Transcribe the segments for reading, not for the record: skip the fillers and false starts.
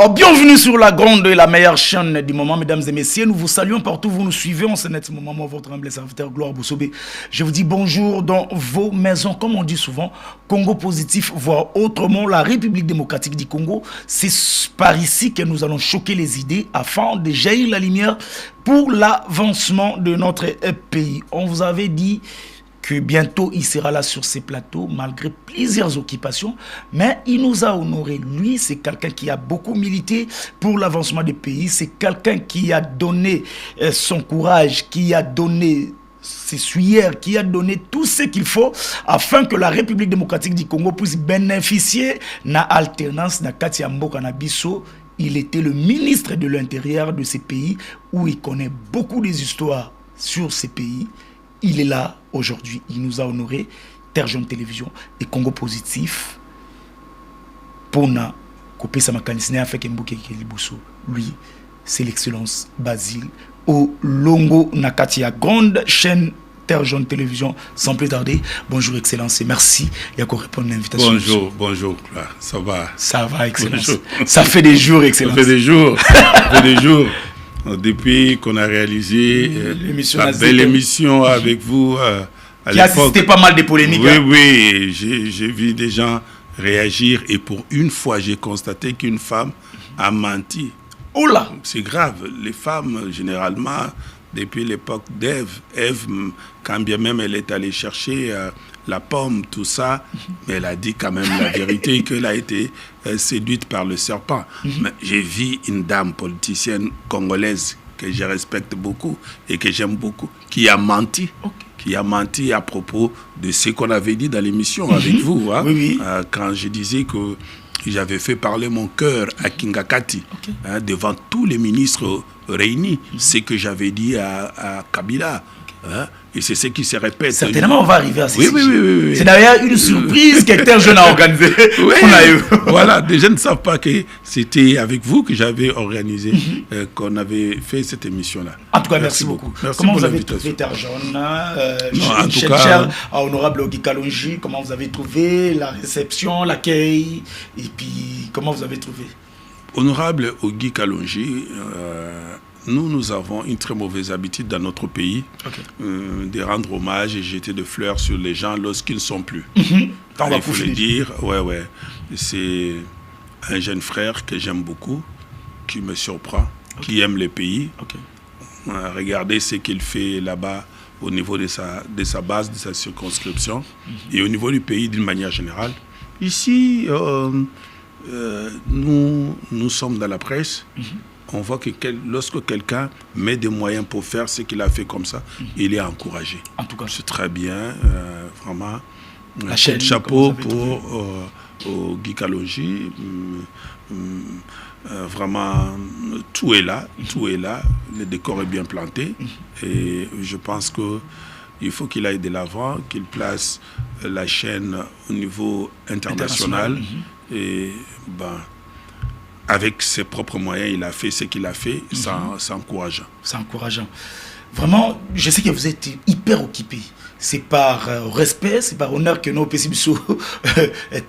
Oh, bienvenue sur la grande et la meilleure chaîne du moment, mesdames et messieurs. Nous vous saluons partout où vous nous suivez. On se net ce moment, votre humble serviteur Gloire Boussobé. Je vous dis bonjour dans vos maisons. Comme on dit souvent, Congo positif, voire autrement, la République démocratique du Congo. C'est par ici que nous allons choquer les idées afin de jaillir la lumière pour l'avancement de notre pays. On vous avait dit que bientôt il sera là sur ces plateaux malgré plusieurs occupations, mais il nous a honoré. Lui, c'est quelqu'un qui a beaucoup milité pour l'avancement du pays, c'est quelqu'un qui a donné son courage, qui a donné ses suaires, qui a donné tout ce qu'il faut afin que la République démocratique du Congo puisse bénéficier de l'alternance de Katia Mboka na biso. Il était le ministre de l'Intérieur de ces pays où il connaît beaucoup des histoires sur ces pays. Il est là aujourd'hui, il nous a honoré, Terre Jaune Télévision et Congo Positif. Pour na couper sa mécanisme avec Mbouké Liboso. Lui, c'est l'excellence Basile au Longo Nakatia, grande chaîne Terre Jaune Télévision. Sans plus tarder, bonjour Excellence et merci de répondre à l'invitation. Bonjour, bonjour, ça va? Ça va, Excellence. Bonjour. Ça fait des jours, Excellence. Ça fait des jours, ça fait des jours. Depuis qu'on a réalisé la belle émission avec vous à qui a suscité pas mal de polémiques. Oui, oui, j'ai vu des gens réagir et pour une fois, j'ai constaté qu'une femme a menti. Oh là! C'est grave. Les femmes, généralement, depuis l'époque d'Ève, quand bien même elle est allée chercher la pomme, tout ça, mais elle a dit quand même la vérité qu'elle a été séduite par le serpent. Mais j'ai vu une dame politicienne congolaise que je respecte beaucoup et que j'aime beaucoup, qui a menti. Qui a menti à propos de ce qu'on avait dit dans l'émission avec vous. Hein, oui. Quand je disais que j'avais fait parler mon cœur à Kingakati, hein, devant tous les ministres réunis, ce que j'avais dit à Kabila. Hein, et c'est ce qui se répète. Certainement, on va arriver à ce sujet. Oui. C'est d'ailleurs une surprise que Terre Jaune a organisée. Oui. Voilà, des gens ne savent pas que c'était avec vous que j'avais organisé, qu'on avait fait cette émission-là. En tout cas, merci beaucoup. Merci. Comment vous avez trouvé Terre Jaune, en tout cas, à Honorable Ogi Kalonji, comment vous avez trouvé la réception, l'accueil, et puis comment vous avez trouvé? Honorable Ogi Kalonji, nous avons une très mauvaise habitude dans notre pays de rendre hommage et jeter des fleurs sur les gens lorsqu'ils ne sont plus. Il faut le dire, ouais. C'est un jeune frère que j'aime beaucoup, qui me surprend, qui aime le pays. Regardez ce qu'il fait là-bas au niveau de sa base, de sa circonscription et au niveau du pays d'une manière générale. Ici, nous sommes dans la presse. On voit que lorsque quelqu'un met des moyens pour faire ce qu'il a fait comme ça, il est encouragé. En tout cas, c'est très bien, vraiment. La chaîne, chapeau pour Guy Kalonji. Vraiment, tout est là, le décor est bien planté. Et je pense qu'il faut qu'il aille de l'avant, qu'il place la chaîne au niveau international. Et avec ses propres moyens, il a fait ce qu'il a fait, c'est encourageant. C'est encourageant. Vraiment, je sais que vous êtes hyper occupé. C'est par respect, c'est par honneur que nos PCBSO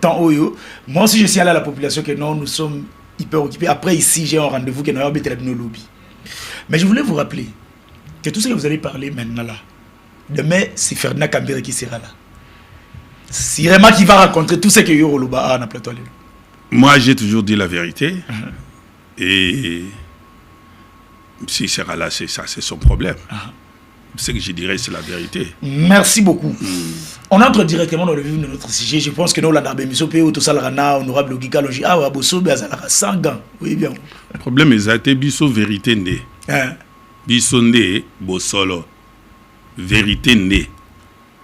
tant haut. Moi aussi, je suis allé à la population que nous sommes hyper occupés. Après, ici, j'ai un rendez-vous que nous avons été dans le lobby. Mais je voulais vous rappeler que tout ce que vous allez parler maintenant là, demain, c'est Ferdinand Kambere qui sera là. C'est vraiment qui va rencontrer tout ce que Yoro Loba a dans plateau. Moi, j'ai toujours dit la vérité. Et s'il sera là, c'est ça, c'est son problème. Ce que je dirais, c'est la vérité. Merci beaucoup. On entre directement dans le vif de notre sujet. Je pense que nous, la bémission, tout ça, honorable Ogi Kalonji, sans gants. Oui, bien. Le problème est que biso vérité né. Biso né, bosolo. Vérité né.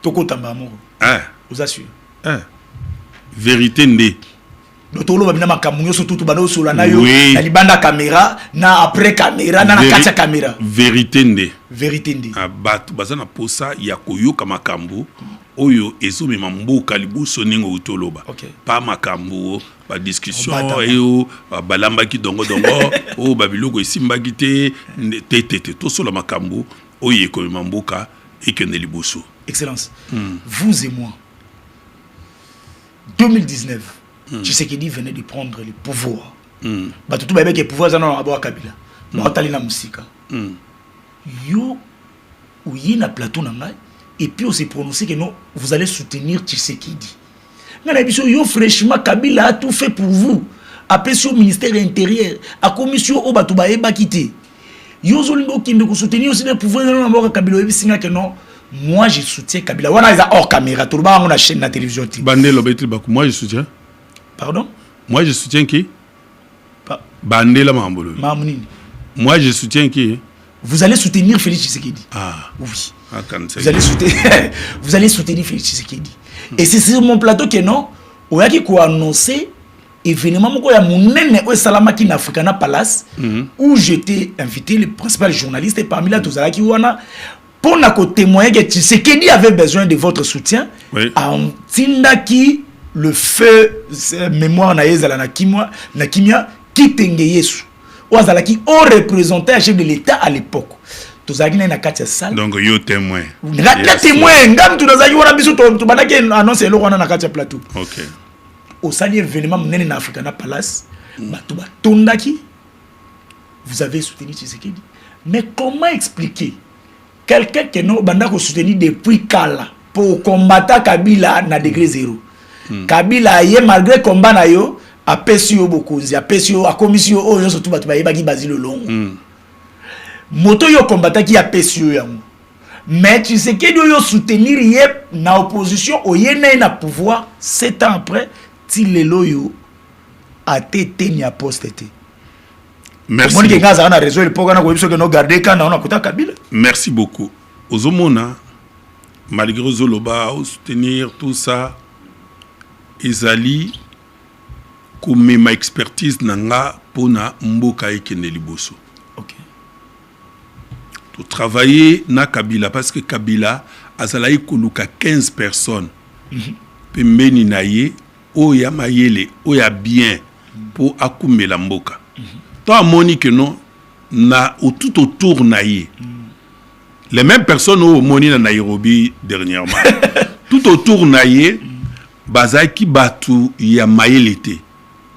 Toko Tambamo. Vous assure. Vérité né. Tolo babina makamunyo surtout bano solo na yo na libanda caméra na après caméra na katia caméra vérité ndé bato bazana posa ya koyoka makambo oyo ezumi mamboka libuso ningo utoloba pa makambo ba discussion eyo balamba ki dongo o babiloko esimbaki te to solo makambo oyo ekomi mamboka ekende libuso. Excellence. Vous et moi 2019 Tshisekedi venait de prendre le pouvoir bato tout babeke pouvoir za na abo Kabila na otali na musika yo uyi na plateau na ngai et puis on s'est prononcé que non vous allez soutenir Tshisekedi ngana biso yo fraîchement Kabila a tout fait pour vous après sur ministère intérieur a commission au bato ba eba kité yo zolingo kinde ko soutenir aussi le pouvoir na abo Kabila et singa que non moi je soutiens Kabila wana eza hors caméra tout ba on a chaîne na télévision Bandelo betil baku moi je soutiens pardon moi je soutiens qui Bandela Mambolo Mamounini moi je soutiens qui vous allez soutenir Félix Tshisekedi oui vous allez soutenir Félix Tshisekedi et c'est sur mon plateau que non oyaki ko annoncer événement moko ya munene o salamaki na Africana Palace où j'étais invité le principal journaliste et parmi là tozalaki wana pour na ko témoigner que Tshisekedi avait besoin de votre soutien en tindaki le feu mémoire na ezala na kimia qui tenge Yesu ozalaki au représentant chef de l'état à l'époque tozalaki na katia salle donc yo témoin ngaka témoin ngam tu nazaki wana biso to banaki annonce lo wana na katia plateau OK au sali événement menene na Africana Palace bato batondaki vous avez soutenu Tshisekedi mais comment expliquer quelqu'un qui no banda ko soutenir depuis kala pour combattre Kabila na degré 0 Kabila ye malgré combat na yo a pesio bokonzi a pesio a commission o yo surtout bato ba ki bazilo longo moto yo combattant qui a pesio yango mais tu sais que yo soutenir ye na opposition o ye na pouvoir 7 ans après ti lelo yo a tété ni apostété merci mon gaza na réseau le pogana ko biso que no garder kana on a kota Kabila merci beaucoup ozomona malgré zoloba ou soutenir tout ça ezali comme ma expertise nanga pona mboka ekene liboso. OK. To travailler na Kabila parce que Kabila azalaï koluka 15 personnes. Pembeni na ye oya mayele oya bien pour akume la mboka. To amoni que non na tout autour na ye. Les mêmes personnes au moni na Nairobi dernièrement. Tout autour na ye bazaki batu ya mayele te.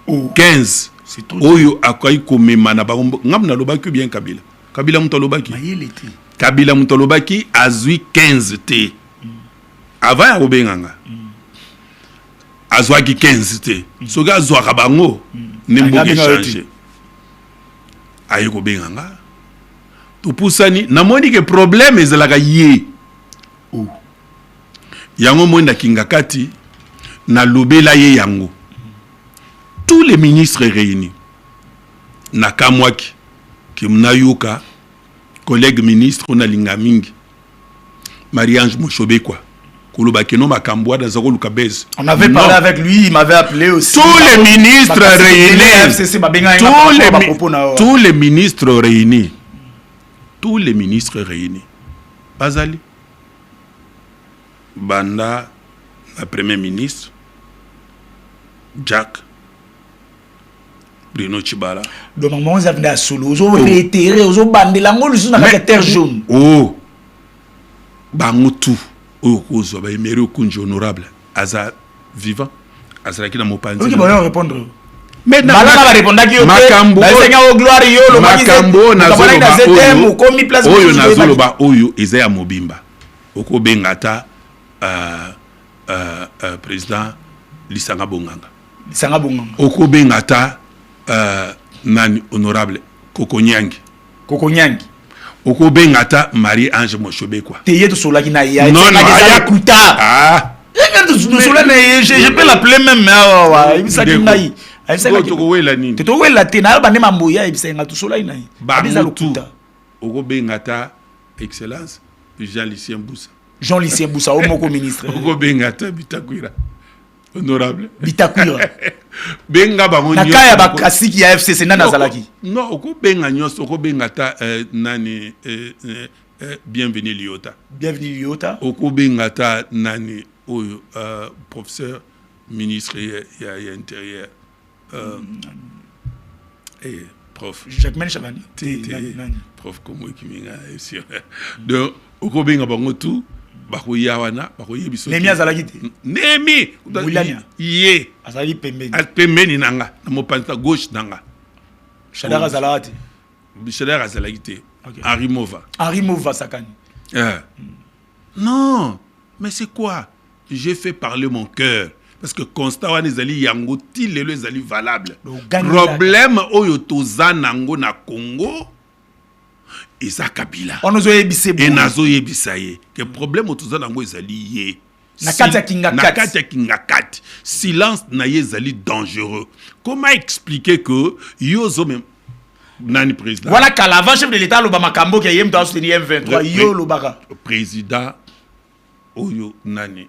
15 oyo akai komema na bango ngam na lobaki bien Kabila muto lobaki Kabila muto lobaki azui 15 te avant ya robenganga azwaki 15 te soga azwa bango nemboki changer ayi robenganga to pusani na moni ke problème ezalaka ye yango mwenda kingakati na lobela ye yango tous les ministres réunis nakamwaki kimnayoka collègue ministre on a lingamingi Marie-Ange Moshobekwa kolobaki no makambwa da zako lukabez on avait parlé avec lui il m'avait appelé aussi tous les ministres réunis bazali banda la premier ministre Jack Bruno Chibala. Donc, moment où à solo, ils ont réitéré, ils ont bandé la ngolo sur la terre jaune. Oh, bangotu, oh, cause, bah, il au kunji honorable, Aza vivant, Aza qui n'a pas dit. Ok, bon, on répondre. Mais Malala va répondre à qui au Makambo, Seigneur au gloire, yo, le Makambo, Nazolo, Oyo, Nazolo, ba, Oyo, Isaiah Mobimba, Oko Bengata, président Lisanga Bonganga. Lisanga Bonganga. Oko Bengata, nani honorable Kokonyangi. Kokonyangi. Oko Bengata, Marie-Ange Moshobekwa. Teye to sola qui na ya. Non, non, Ayakuta. Ah. Je peux l'appeler même, mais il s'agit naï. Toto wela te na bande mamboya ibisenga to sola inaï. Bazalukuta. Oko Bengata excellence Jean-Lucien Boussa. Jean-Lucien Boussa au moko ministre. Oko Bengata Bitakwira. Honorable. Bitakwira. Benga bango nyos. Nakaya bakasiki ya FCC nana zalaki. Non, oko benga nyos, oko bengata nani bienvenue Liota. Bienvenue Liota. Oko bengata nani oyo professeur ministre ya intérieur prof Jacques Chavani. Prof comme kiminga sûr. Donc oko benga bango tout bakoya wana bakoye biso nemi azalaki te nemi Moulania ye azali pembeni pembeni nanga na mopanza gauche nanga Shader Azalati. Shader Azalati. Arimova Sakani. Non, mais c'est quoi? J'ai fait parler mon cœur. Parce que constat wana ezali yango ti lelo ezali valable. Problème oyo toza nango na Congo eza Kabila. Onozo yebise bo. Et nazo yebisa ye. Que problème oyo toza nango ezali ye. Nakati ya Kingakati. Silence na ye ezali dangereux. Comment expliquer que yozo même nani président? Voilà qu'à l'avant chef de l'État l'Obama Kambo qui a yem dans soutenir M23 yo lobaka. Président oyo nani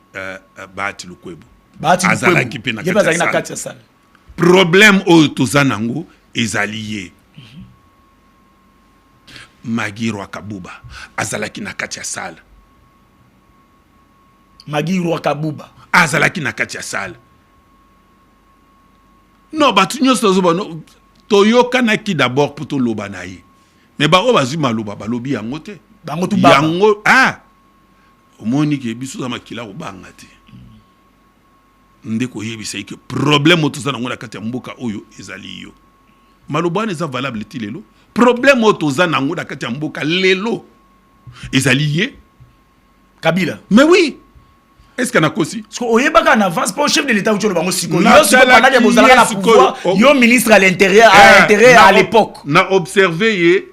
Bahati Lukwebo. Azalaki pe na kati ya sala. Problème oyo toza nango ezali ye. Magiro Akabuba azalaki na kati ya sala. Magiro Akabuba azalaki na kati ya sala. Non, batu nyonso zoba no toyoka naki d'abord pour to loba na ye. Mais ba o bazwi maloba balobi yango te. Bango tu baba. Yango omoni ke biso za makila obanga te. Ndeko yebisa ke problème otoza nango na kati ya mboka oyo ezali yo. Maloba eza valable ti lelo. Problème otoza nango na kati ya mboka lelo ezali ye Kabila. Mais oui. Est-ce qu'il y a aussi? Parce que en avance pour le chef de l'État où tu le bango siko. Yo siko pendant que vous avez la pouvoir, yo ministre à l'intérieur à l'époque. Na observé ye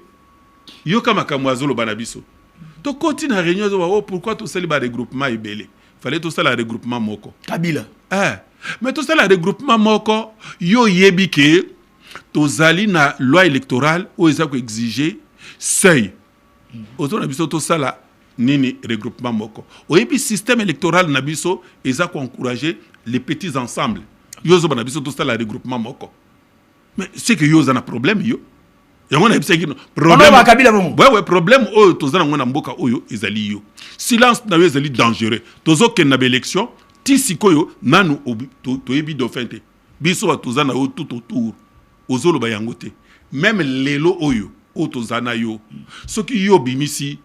yo kama kamwazo lo banabiso. To continue na réunion zo pourquoi tout cela regroupement ibele. Fallait tout ça la regroupement moko. Kabila. Mais tout ça la regroupement moko yo yebi ke to zali na loi électorale où ils ont exigé seuil. Auto na biso to ça la nini regroupement moko. Oyebi système électoral na biso eza ko encourager les petits ensembles. Yo zo banabiso tout ça la regroupement moko. Mais c'est que yo za na problème yo. Yango na bisaki problème. Ouais problème oyo tozana ngona mboka oyo ezali yo. Silence na yo ezali dangereux. Tozo ken na élection ti sikoyo nanu to yebi dauphin te. Biso tozana yo tout autour. Ozolo ba yango te. Même lelo oyo o tozana yo. Soki yo bimisi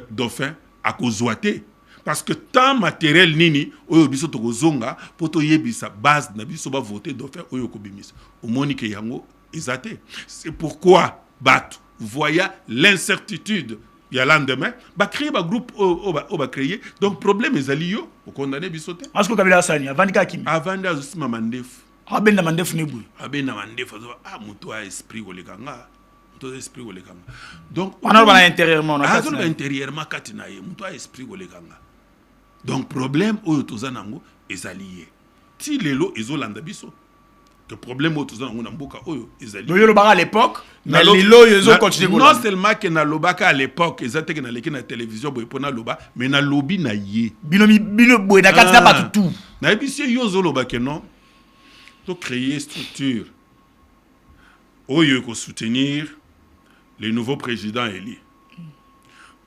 dauphin à kozwate parce que tant matériel nini oyo biso to kozonga poto yebisa base na biso ba voter dauphin oyo ko bimisa omoni ke yango ezate. C'est pourquoi bat voya l'incertitude il y a lendemain ba créer ba groupe o ba créer donc problème ezali yo o condamner biso te. Est-ce que Kabila Sani avandika kimi avanda azusima mandefu abenda mandefu nebu abenda mandefu muto a esprit kolekanga. Donc, on a intérieurement, intérieurement, on a esprit donc, problème, oyo tozanango, ezalié. Si lelo, ezolanda biso. Le problème, oyo tozanango, namboka, oyo, ezalié. Yo lobaka à l'époque, mais lelo, yo continue. Non seulement que na lobaka à l'époque, ezate que na leki na télévision, boy, pona loba, mais na lobi na ye. Bino, boy, na kati na pas tout. Na ebisi yo zoloba que non. To créer structure. Oyo ko soutenir le nouveau président élu.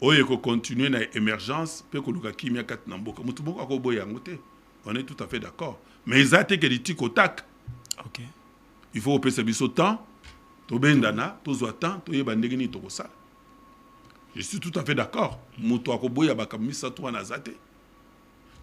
Oye ko continuer na émergence pe ko luka kimia kat na mboka. Mutu moko ko boya ngote. On est tout à fait d'accord. Mais ezate que dit kotak. OK. Il faut opesa biso temps, to bendana, to zo temps, to yeba ndenge ni to ko sala. Je suis tout à fait d'accord. Mutu ko boya bakamisa to na zate.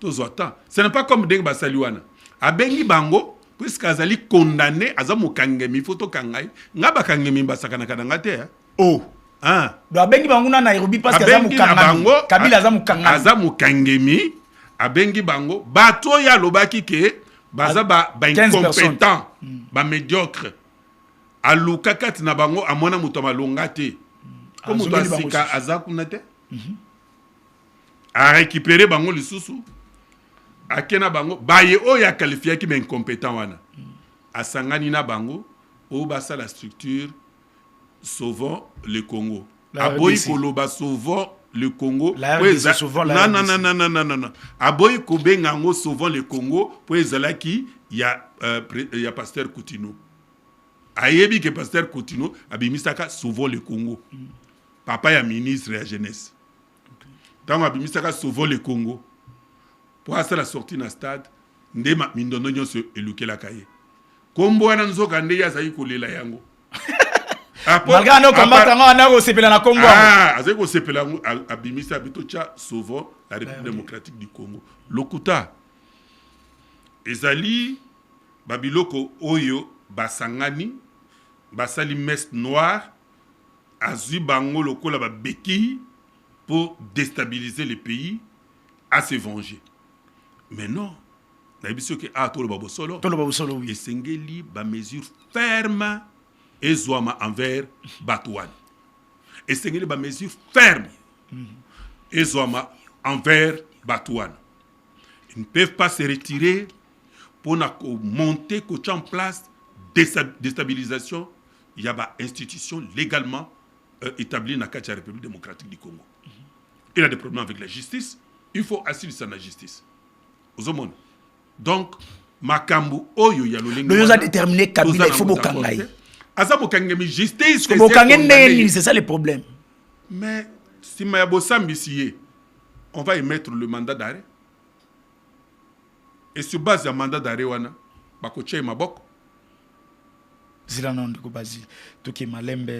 To zo temps. Ce n'est pas comme ndenge basaliwana. Abengi bango puisque azali condamné azamu kangemi photo kangai ngaba kangemi basakana kananga te. Oh. Abengi bango na Nairobi parce que azamu kangami. Kabila azamu kangami. Azamu kangemi abengi bango bato ya lobaki ke baza ba incompétent, ba médiocre. Aluka kati na bango amona muto malonga te. Comme muto asika azakuna te. A récupérer bango lisusu. Akena bango baye oya qualifié ki ben incompétent wana. Asangani na bango o basa la structure sauvant le Congo. Aboyi koloba sauvant le Congo. Non. Aboyi kobenga ngo sauvant le Congo pour ezalaki ya pasteur Coutinho. Ayebi que pasteur Coutinho abimisaka sauvant le Congo. Papa ya ministre ya jeunesse. Tant abimisaka sauvant le Congo. Pour ça la sortie na stade ndema mindono nyonso elukela kaye. Kombo wana nzoka nde ya zayi kolela yango. Malgré no combattre na ko sepela na Congo. Azai ko sepela abimisa bitocha souvent la République démocratique du Congo. Lokuta ezali babiloko oyo basangani basali messe noire azui bango lokola ba beki pour déstabiliser le pays à se venger. Mais non, na biso ke a tolo babosolo oui. Esengeli ba mesure ferme ezwama envers Batouane. Esengeli ba mesure ferme ezwama envers Batouane. Ils ne peuvent pas se retirer pour monter, coacher en place déstabilisation. Il y a une institution légalement établie dans la République démocratique du Congo. Il a des problèmes avec la justice. Il faut assister à la justice. Donc, Makambu, Oyo, il y a le lingue. Nous avons déterminé Kabila, il faut Bokangaï. Justice. C'est ça le problème. Mais si Mayabosa Mbisiye, on va émettre le mandat d'arrêt. Et sur base du mandat d'arrêt, Bakoche Mabok. Zila non de Kobazi. Toki Malembe.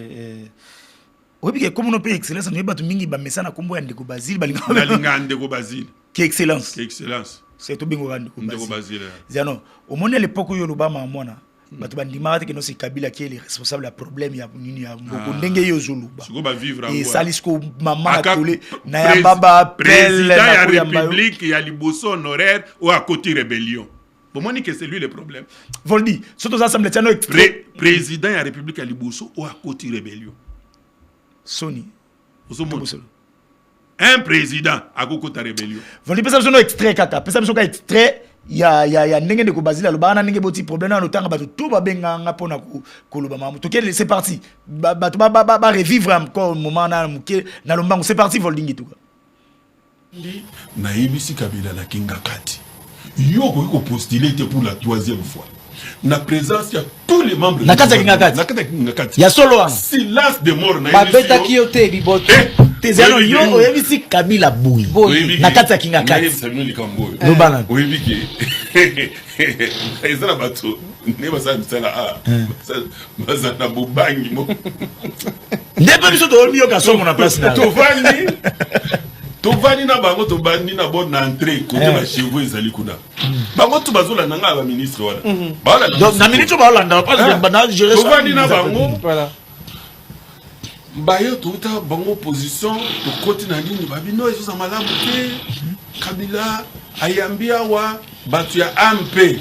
Oui, comme on peut excellence, on va tout mingi bamesa na kombo ya ndeko Bazil balinga ndeko Bazil. Qui excellence. Qui excellence. C'est tout bingo ndeko Bazil. Zano, au moment à l'époque où Yolobama mona, batu bandima que non c'est Kabila qui est le responsable du problème ya nini ya mboko ndenge yo zuluba. Siko vivre en et salisco mama tolé na ya baba président ya république ya liboso honoraire ou à côté rébellion. Pour moi, c'est lui le problème. Voldi, surtout ensemble les président de la République à Liboso ou à côté rébellion. Sony. Un président à côté rébellion. Voldi, peut-être que extrait kaka, peut-être que extrait ya ndenge de ko bazila lobana ndenge boti problème na lotanga batu tout ba benga ngapona ko lobama. To c'est parti. Ba revivre encore moment na muke na lombango, c'est parti Voldi tout. Na yebisi Kabila na kinga kati. Yoko yoko postulé pour la 3e fois. Na présence, il y a tous les membres. Nakata Kingakati. Il y a solo. Silence de mort. Babeta Kiyote Bibote. Tezano yo oyebisi Kabila Boui. Nakata Kingakati. Samuel Kambo. Lobana. Oyebiki. Ezala bato. Ne basa misala a. Basa na bobangi mo. Ndebe biso to olmi yo ka so mon place na. Tovani. Tovani na bango to bandi na bonne entrée côté ba cheveux ezali kuna. Bango to bazola nanga ba ministre wala. Bala. Donc na ministre ba Hollande parce que bana gérer ça. Tovani na bango. Voilà. Bayo tota bango position to côté na nini babino ezo malamu te. Kabila ayambia wa batu ya MP.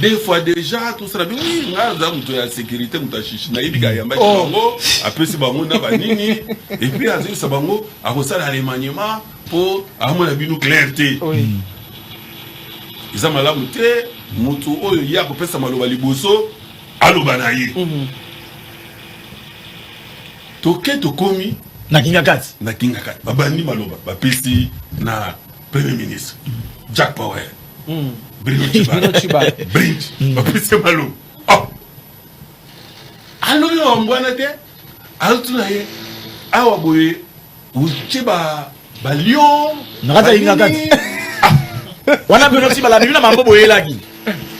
Des fois déjà tout ça bien oui ngaza mtu ya sécurité mutachishi na ibi kayamba bango après c'est bango na banini et puis azu sa bango akosala remaniement pour amona binu clarté oui ils amalamu te mutu oyo ya ko pesa maloba liboso aloba na ye toke to komi na Kingakati babandi maloba ba pesi na premier ministre Jack Power Bruno Chiba. Bridge. Bapese malo. Oh. Alo yo mbwana te. Altuna ye. Awa boye. Uchiba Balion. Nakata Kingakati. Wana Bruno Chiba la bibina mambo boye lagi.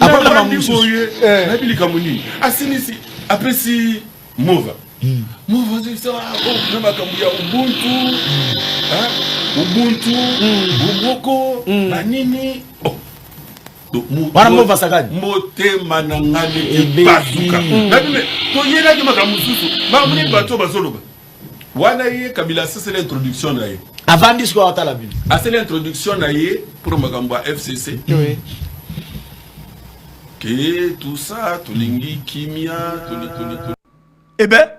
Après la mambo boye. Na bili kamuni. Asinisi après si Mova. Mova c'est ça. Oh, na makambu ya Ubuntu. Hein? Ubuntu. Uboko. Manini. Oh. Wana mova sakadi motema na ngane basuka nabime to yela ki makamususu mamuni bato bazoloba wana ye Kabila c'est l'introduction na ye avant discours à la Bible c'est l'introduction na ye pour makambo FCC oui que tout ça tolingi kimia toli eh ben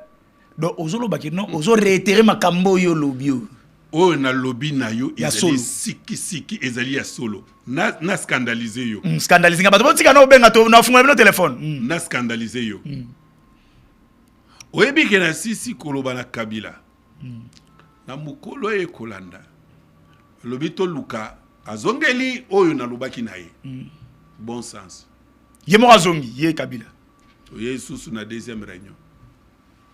donc ozoloba ki non ozo réitérer makambo yo lobio oh na lobby na yo ezali siki ezali ya solo na scandaliser yo scandaliser ba tika no benga to na funga no téléphone na scandaliser yo oyebi ke na sisi koloba na Kabila na mukolo e kolanda lobi to luka azongeli oyo na lobaki na ye bon sens ye mo azongi ye Kabila to ye susu na deuxième réunion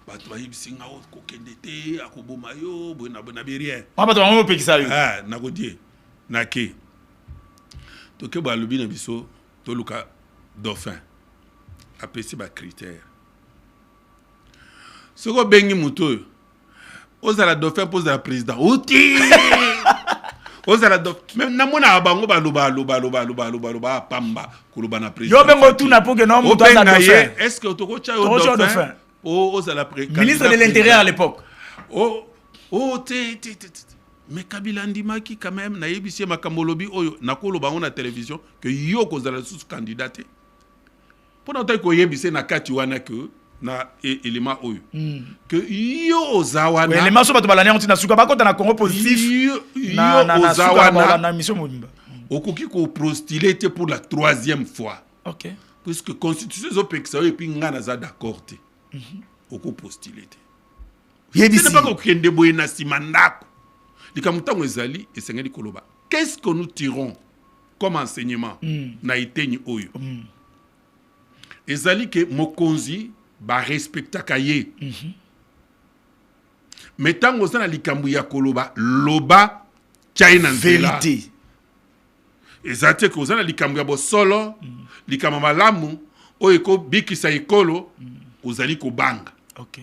bato bayibisinga kokende te akoboma yo bona bien bato bango pekisa yo nakodie nake toke balobi na biso toluka dauphin apesi ba critère soko bengi muto ozala dauphin pose la président ozala donc même namona bango loba pamba koloba na président yo bengo tout na pour que non muto aza dauphin est-ce que toko cha yo dauphin ozala ministre de l'intérieur à l'époque mais Kabila ndimaki quand même na yebisi makambo lobi oyo nakoloba on na télévision que yo kozala sous candidaté pendant que yebisi na kati wana que na élément oyo que yo ozawana élément so bato balania on tina suka bakota na Congo positif na ozawana na mission mobimba okoki ko postuler pour la 3e fois. OK, puisque constitution zo pekisa et puis ngana za d'accord te oko postuler te yebisi c'est pas ko kende boye na simandako likamutango ezali esengeli koloba qu'est-ce que nous tirons comme enseignement na itenyi oyo ezali que mokonzi ba respecta kaye mais tango za na likambu ya koloba loba China vérité ezate ko za na likambu ya bosolo likambu malamu oyo ko bikisa ekolo ozali ko banga. OK,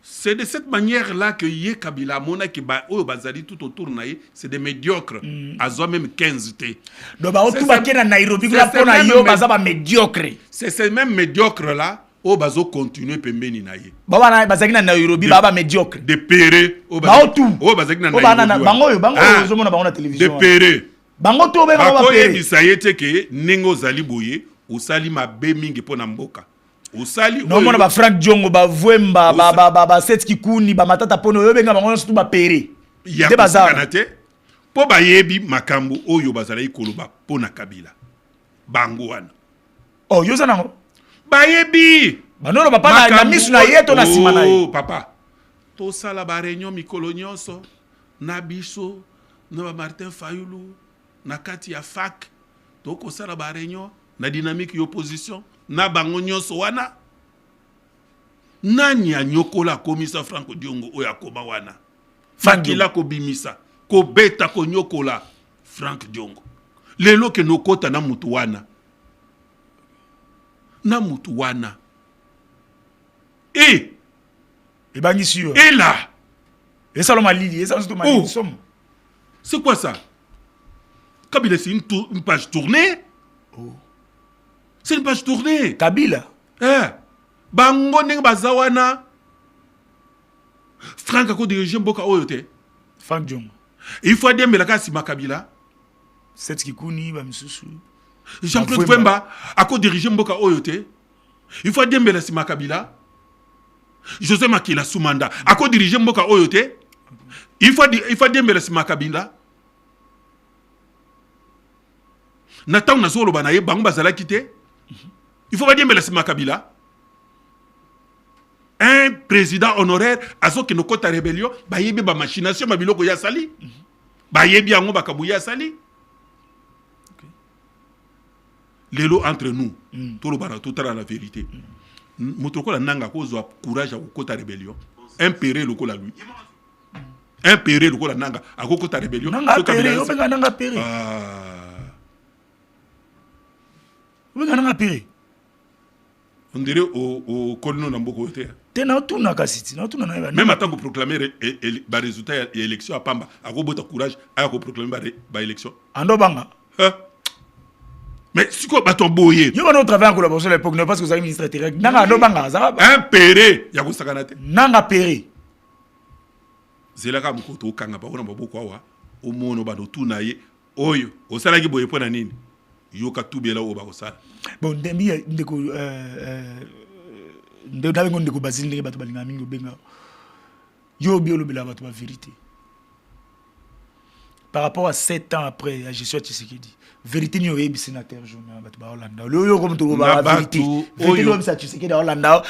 c'est de cette manière-là que Yé Kabila Mona qui ba oyo bazali tout autour naïe, c'est des médiocres. Azo même 15 té. Donc ba otu ba na Nairobi la pona yo baza ba médiocre. C'est ces mêmes médiocres là o bazo continuer pembeni naïe. Ba wana bazaki na Nairobi ba médiocre. De péré o bazo o bazaki na Nairobi. Bango zo mona ba na télévision. De péré. Bango to be ba péré. Ko yebisayete ke ningo zali boye osali mabe mingi pona mboka. Osali non mona ba Frank Diongo ba Vwemba ba Seth Kikuni ba Matata Pono yo benga bango surtout ba péré de bazar po ba yebi makambo oyo bazala ikoloba pona Kabila bango wana oh yo zanango ba yebi banolo papa na misu na yeto na sima na oh papa to sala ba réunion mikolo nyonso na biso na ba Martin Fayulu na kati ya fac to ko sala ba réunion na dynamique opposition na bango nyonso wana nani anyokola komisa Franco Diongo oya koma wana fakila ko bimisa ko beta ko nyokola Frank Diongo lelo ke nokota na mutu wana et bangi sûr et là et ça loma lili et ça surtout mali somme c'est quoi ça Kabila c'est une page tournée. C'est une page tournée. Kabila. Bango ndenge bazawana. Franck ako dirige mboka oyote. Frank Diongo. Il faut dire melaka sima Kabila. Seth Kikuni ba misusu. Jean-Claude Vwemba ako dirige mboka oyote. Il faut dire melaka sima Kabila. José Makila Soumanda ako dirige mboka oyote. Il faut dire melaka sima Kabila. Natang nazolo banaye bango bazala kité. Il faut pas dire Mbele Kabila. Un président honoraire azo ki nokota rébellion ba yebi ba machination ba biloko ya sali. Ba yebi yango ba kabuya sali. Lelo entre nous, tout le bara tout la vérité. Motoko la nanga ko zo courage à kota rébellion. Impéré loko la lui. Impéré loko la nanga a kota rébellion. Nanga péré, o benga nanga péré. On dirait au colonel Namboko. Même en tant que proclamer les résultats de l'élection à Pamba, à Robota courage, à proclamer l'élection. Andobanga. Mais si quoi, ton boyer. Yo on travaille en collaboration à l'époque, non parce que vous avez ministre intérieur. Nanga Andobanga, un péré, Yako Sakanate. Nanga péré. Zelaka Mukoto, Kanga, Baona Babokawa, au mono bado tunaye, oyo, au salagi boye pona nini. Yoka tubela oba osala. Bon, ndembi ndeko ndeko ndeko bazili ndeko bato balinga mingo benga. Yo biolo bela bato ba vérité. Par rapport à 7 ans après à Jésus Tshisekedi, vérité ni oyebi sénateur journal bato ba Hollanda. Yo comme to ba vérité. Vérité lo bisa Tshisekedi Hollanda.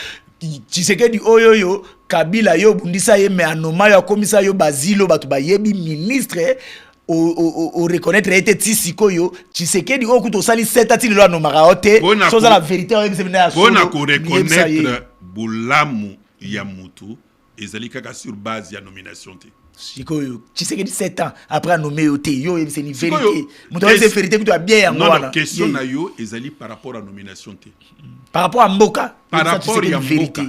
Tshisekedi oyo Kabila yo bundisa ye me anoma yo komisa yo bazilo bato ba yebi ministre o reconnaître été Tsisikoyo Tshisekedi okuto sali 7 ati lelo no maraote chose la vérité on a ko reconnaître bolamu ya mutu ezali kaka sur base ya nomination te Tsisikoyo Tshisekedi 7 ans après nommé oté yo c'est une vérité mutu c'est vérité que tu as bien yango wana non question na yo ezali par rapport à nomination te par rapport à mboka par rapport à vérité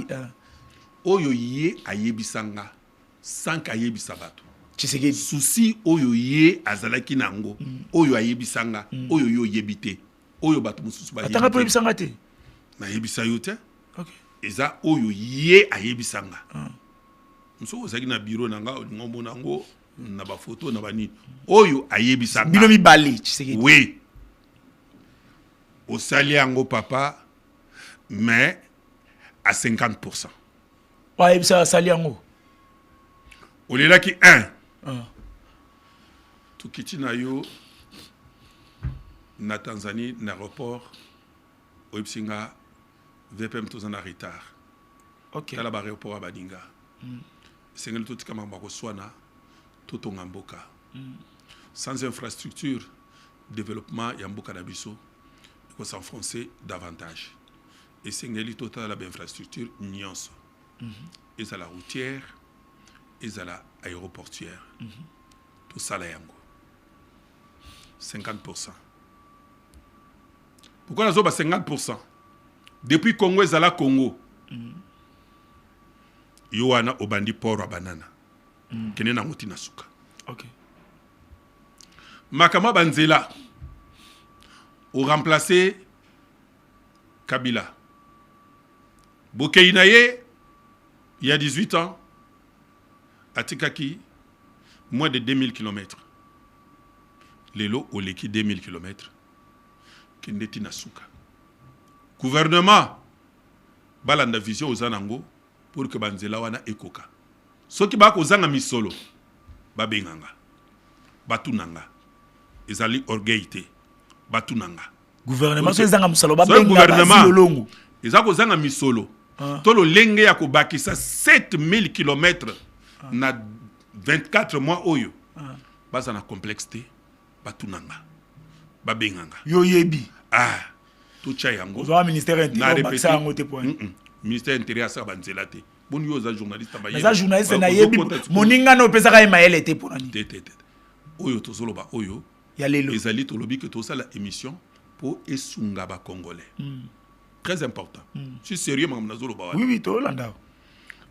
oyo yé ayebisanga sans ayebisa bato Tshisekedi. Souci oyo ye azalaki nango. Oyo ayebisanga. Oyo yo yebite. Oyo batu mususu ba yebite. Atanga po yebisanga te. Na yebisa yo te. Ok. Eza oyo ye ayebisanga. Nso ozaki na bureau nanga ngombo nango na ba photo na ba nini. Oyo ayebisanga. Bino mi bali Tshisekedi. Oui. Osali yango papa mais à 50%. Ouais, yebisa sali yango. Olelaki 1. Tukiti na yo na Tanzanie na aéroport oyebsinga VPM tozana retard. Ok. Tala ba aéroport abadinga. Sengeli totika mamba ko swana totonga mboka. Sans infrastructure, développement ya mboka na biso ko s'enfoncer davantage. Et sengeli total la infrastructure nyonso. Et la routière et la aéroportuaire. Tout ça là yango. 50%. Pourquoi nous avons 50%? Depuis Congo ezala Congo. Yoana obandi poro banana. Kene na ngoti na suka. Ok. Makama Banzela au remplacé Kabila. Bokeinaye il y a 18 ans à Tikaki moins de 2000 km. Lelo oleki 2000 km. Kendeti na suka. Gouvernement balanda vision aux anango pour que Banzela wana ekoka. Soki ba ko zanga misolo babenganga. Batunanga. Ezali orgueillité. Batunanga. Gouvernement so ezanga musalo ba benga ba lolongo. Ezako zanga misolo. Tolo lenge ya ko bakisa 7000 km na 24 mois oyo. Baza na complexité. Batunanga. Babenganga. Yo yebi. Tout cha yango. Zo ministère intérieur bakisa yango te point. Ministère intérieur sa Banzela te. Bon yo za journaliste ba yebi. Za journaliste na yebi. Moninga no pesa ka email te pour nani. Oyo to zoloba oyo. Ya lelo. Ezali to lobi que to ça la émission pour esunga ba congolais. Très important. Je suis sérieux mamna zoloba. Oui oui to landa.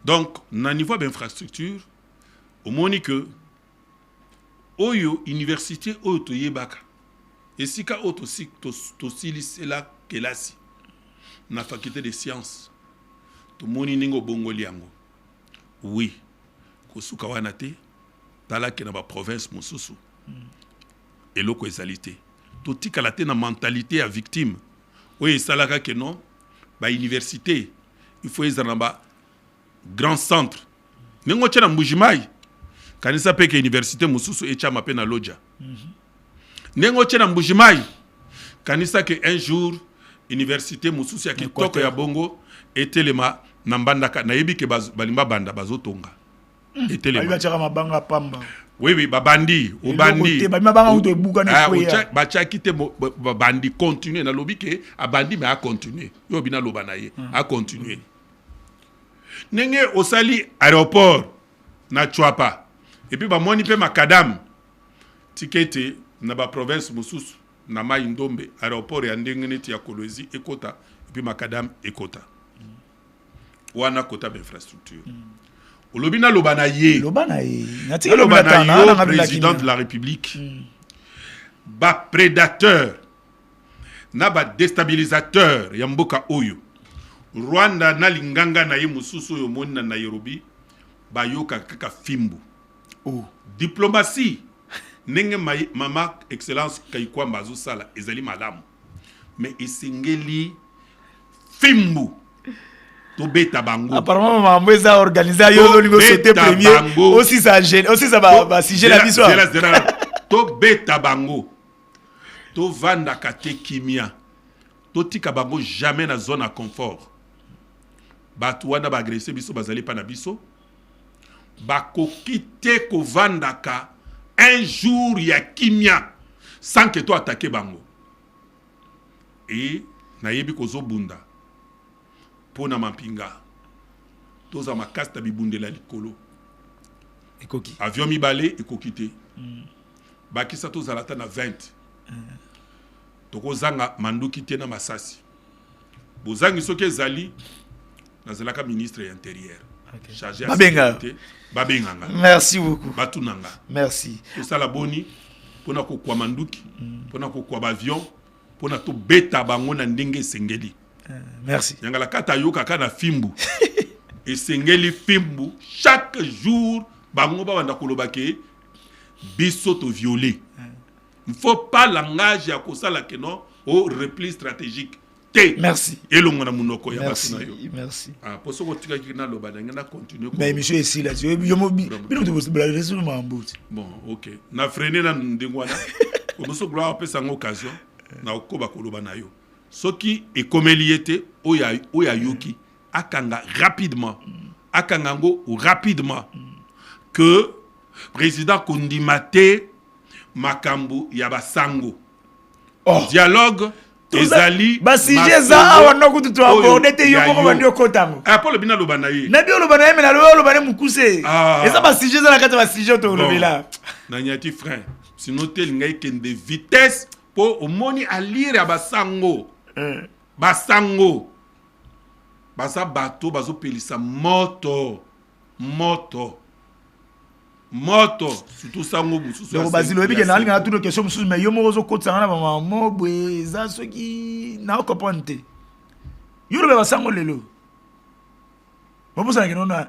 Donc na niveau d'infrastructure au moni que oyo université oyo to yebaka. Esika auto to silisi la kelasi na faculté de sciences to moni ningo bongoli yango. Oui. Kosuka wana te tala ke na ba province mosusu. Et loko ezalité. To tika la te na mentalité à victime. Oui, salaka ke non ba université il faut ezana ba grand centre. Nengo tshena mbujimai kanisa peke université mosusu echama pe na loja. Nengo tshena mbujimai kanisa ke un jour université mosusu ya kitoko ya bongo etelema na mbandaka na yebi ke balimba banda bazotonga etelema ba mabanga pamba. Oui babandi obandi bamabanga uto ebuka na kwea bacha kite babandi continuer na lobi ke abandi mais a continuer yo bina loba na ye a continuer nenge osali aéroport na Chwapa et puis ba moni pe makadam tikete na ba province mususu na mai ndombe aéroport ya ndenge neti ya Kolwezi ekota et puis makadam ekota wana kota ba infrastructure olobina lobana ye lobana président de la République ba prédateur na ba déstabilisateur ya mboka oyo Rwanda na linganga na ye mususu yo moni na Nairobi ba yoka kaka fimbu diplomatie nenge mama excellence Kaikwa Mbazo sala ezali malamu mais esengeli fimbu to beta bango apparemment maman eza organisé yo lingo sauter premier aussi ça gêne aussi ça va siger la biso to beta bango to vanda kate kimia to tika bango jamais na zone à confort batu wana ba agresser biso bazali pa na biso ba kokite ko vanda ka un jour ya kimia sans que toi attaquer bango et na yebi ko zobunda pona mampinga toza makasta bibundela likolo ekoki avion mibale ekokite bakisa tozalata na 20 tokozanga manduki te na masasi bozangi soki ezali nazalaka ministre ya intérieur chargé Babenga. Babenganga. Merci beaucoup. Batunanga. Merci. Tout ça la boni pour na ko kwa manduki, pour na ko kwa avion, pour na to beta bango na ndenge sengeli. Merci. Yangala kata yoka kana fimbu. Et sengeli fimbu chaque jour bango ba banda kolobake biso to violer. Il faut pas langage ya kosala keno au repli stratégique. Merci. Elongo na munoko ya Merci. basina yo. Merci. Ah pour ce que tu as na loba na continuer. Mais monsieur ici là, Bon, OK. Na freiner na ndengwana. Ko so gloire pe sang occasion na okoba koloba na yo. Soki ekomeliete oya yoki akanga rapidement. Akangango rapidement que président Kondimate makambu ya basango. Dialogue ezali basije za awa nokutu to aborde te yo moko bandi okotango. Ah Paul bina loba na ye. Na bi loba na ye na loba na mukuse. Eza basije za na kata basije to lobela. Na nyati frère. Sinon tel ngai ken de vitesse pour omoni à lire ya basango. Basango. Basa bato bazo pelisa moto. Surtout sango bususu. Donc basilo ebi ke na linga tout question mususu mais yo moko zo kotsa na ba mobwe za soki na comprendre. Yo le basango lelo. Bobo sa ke no na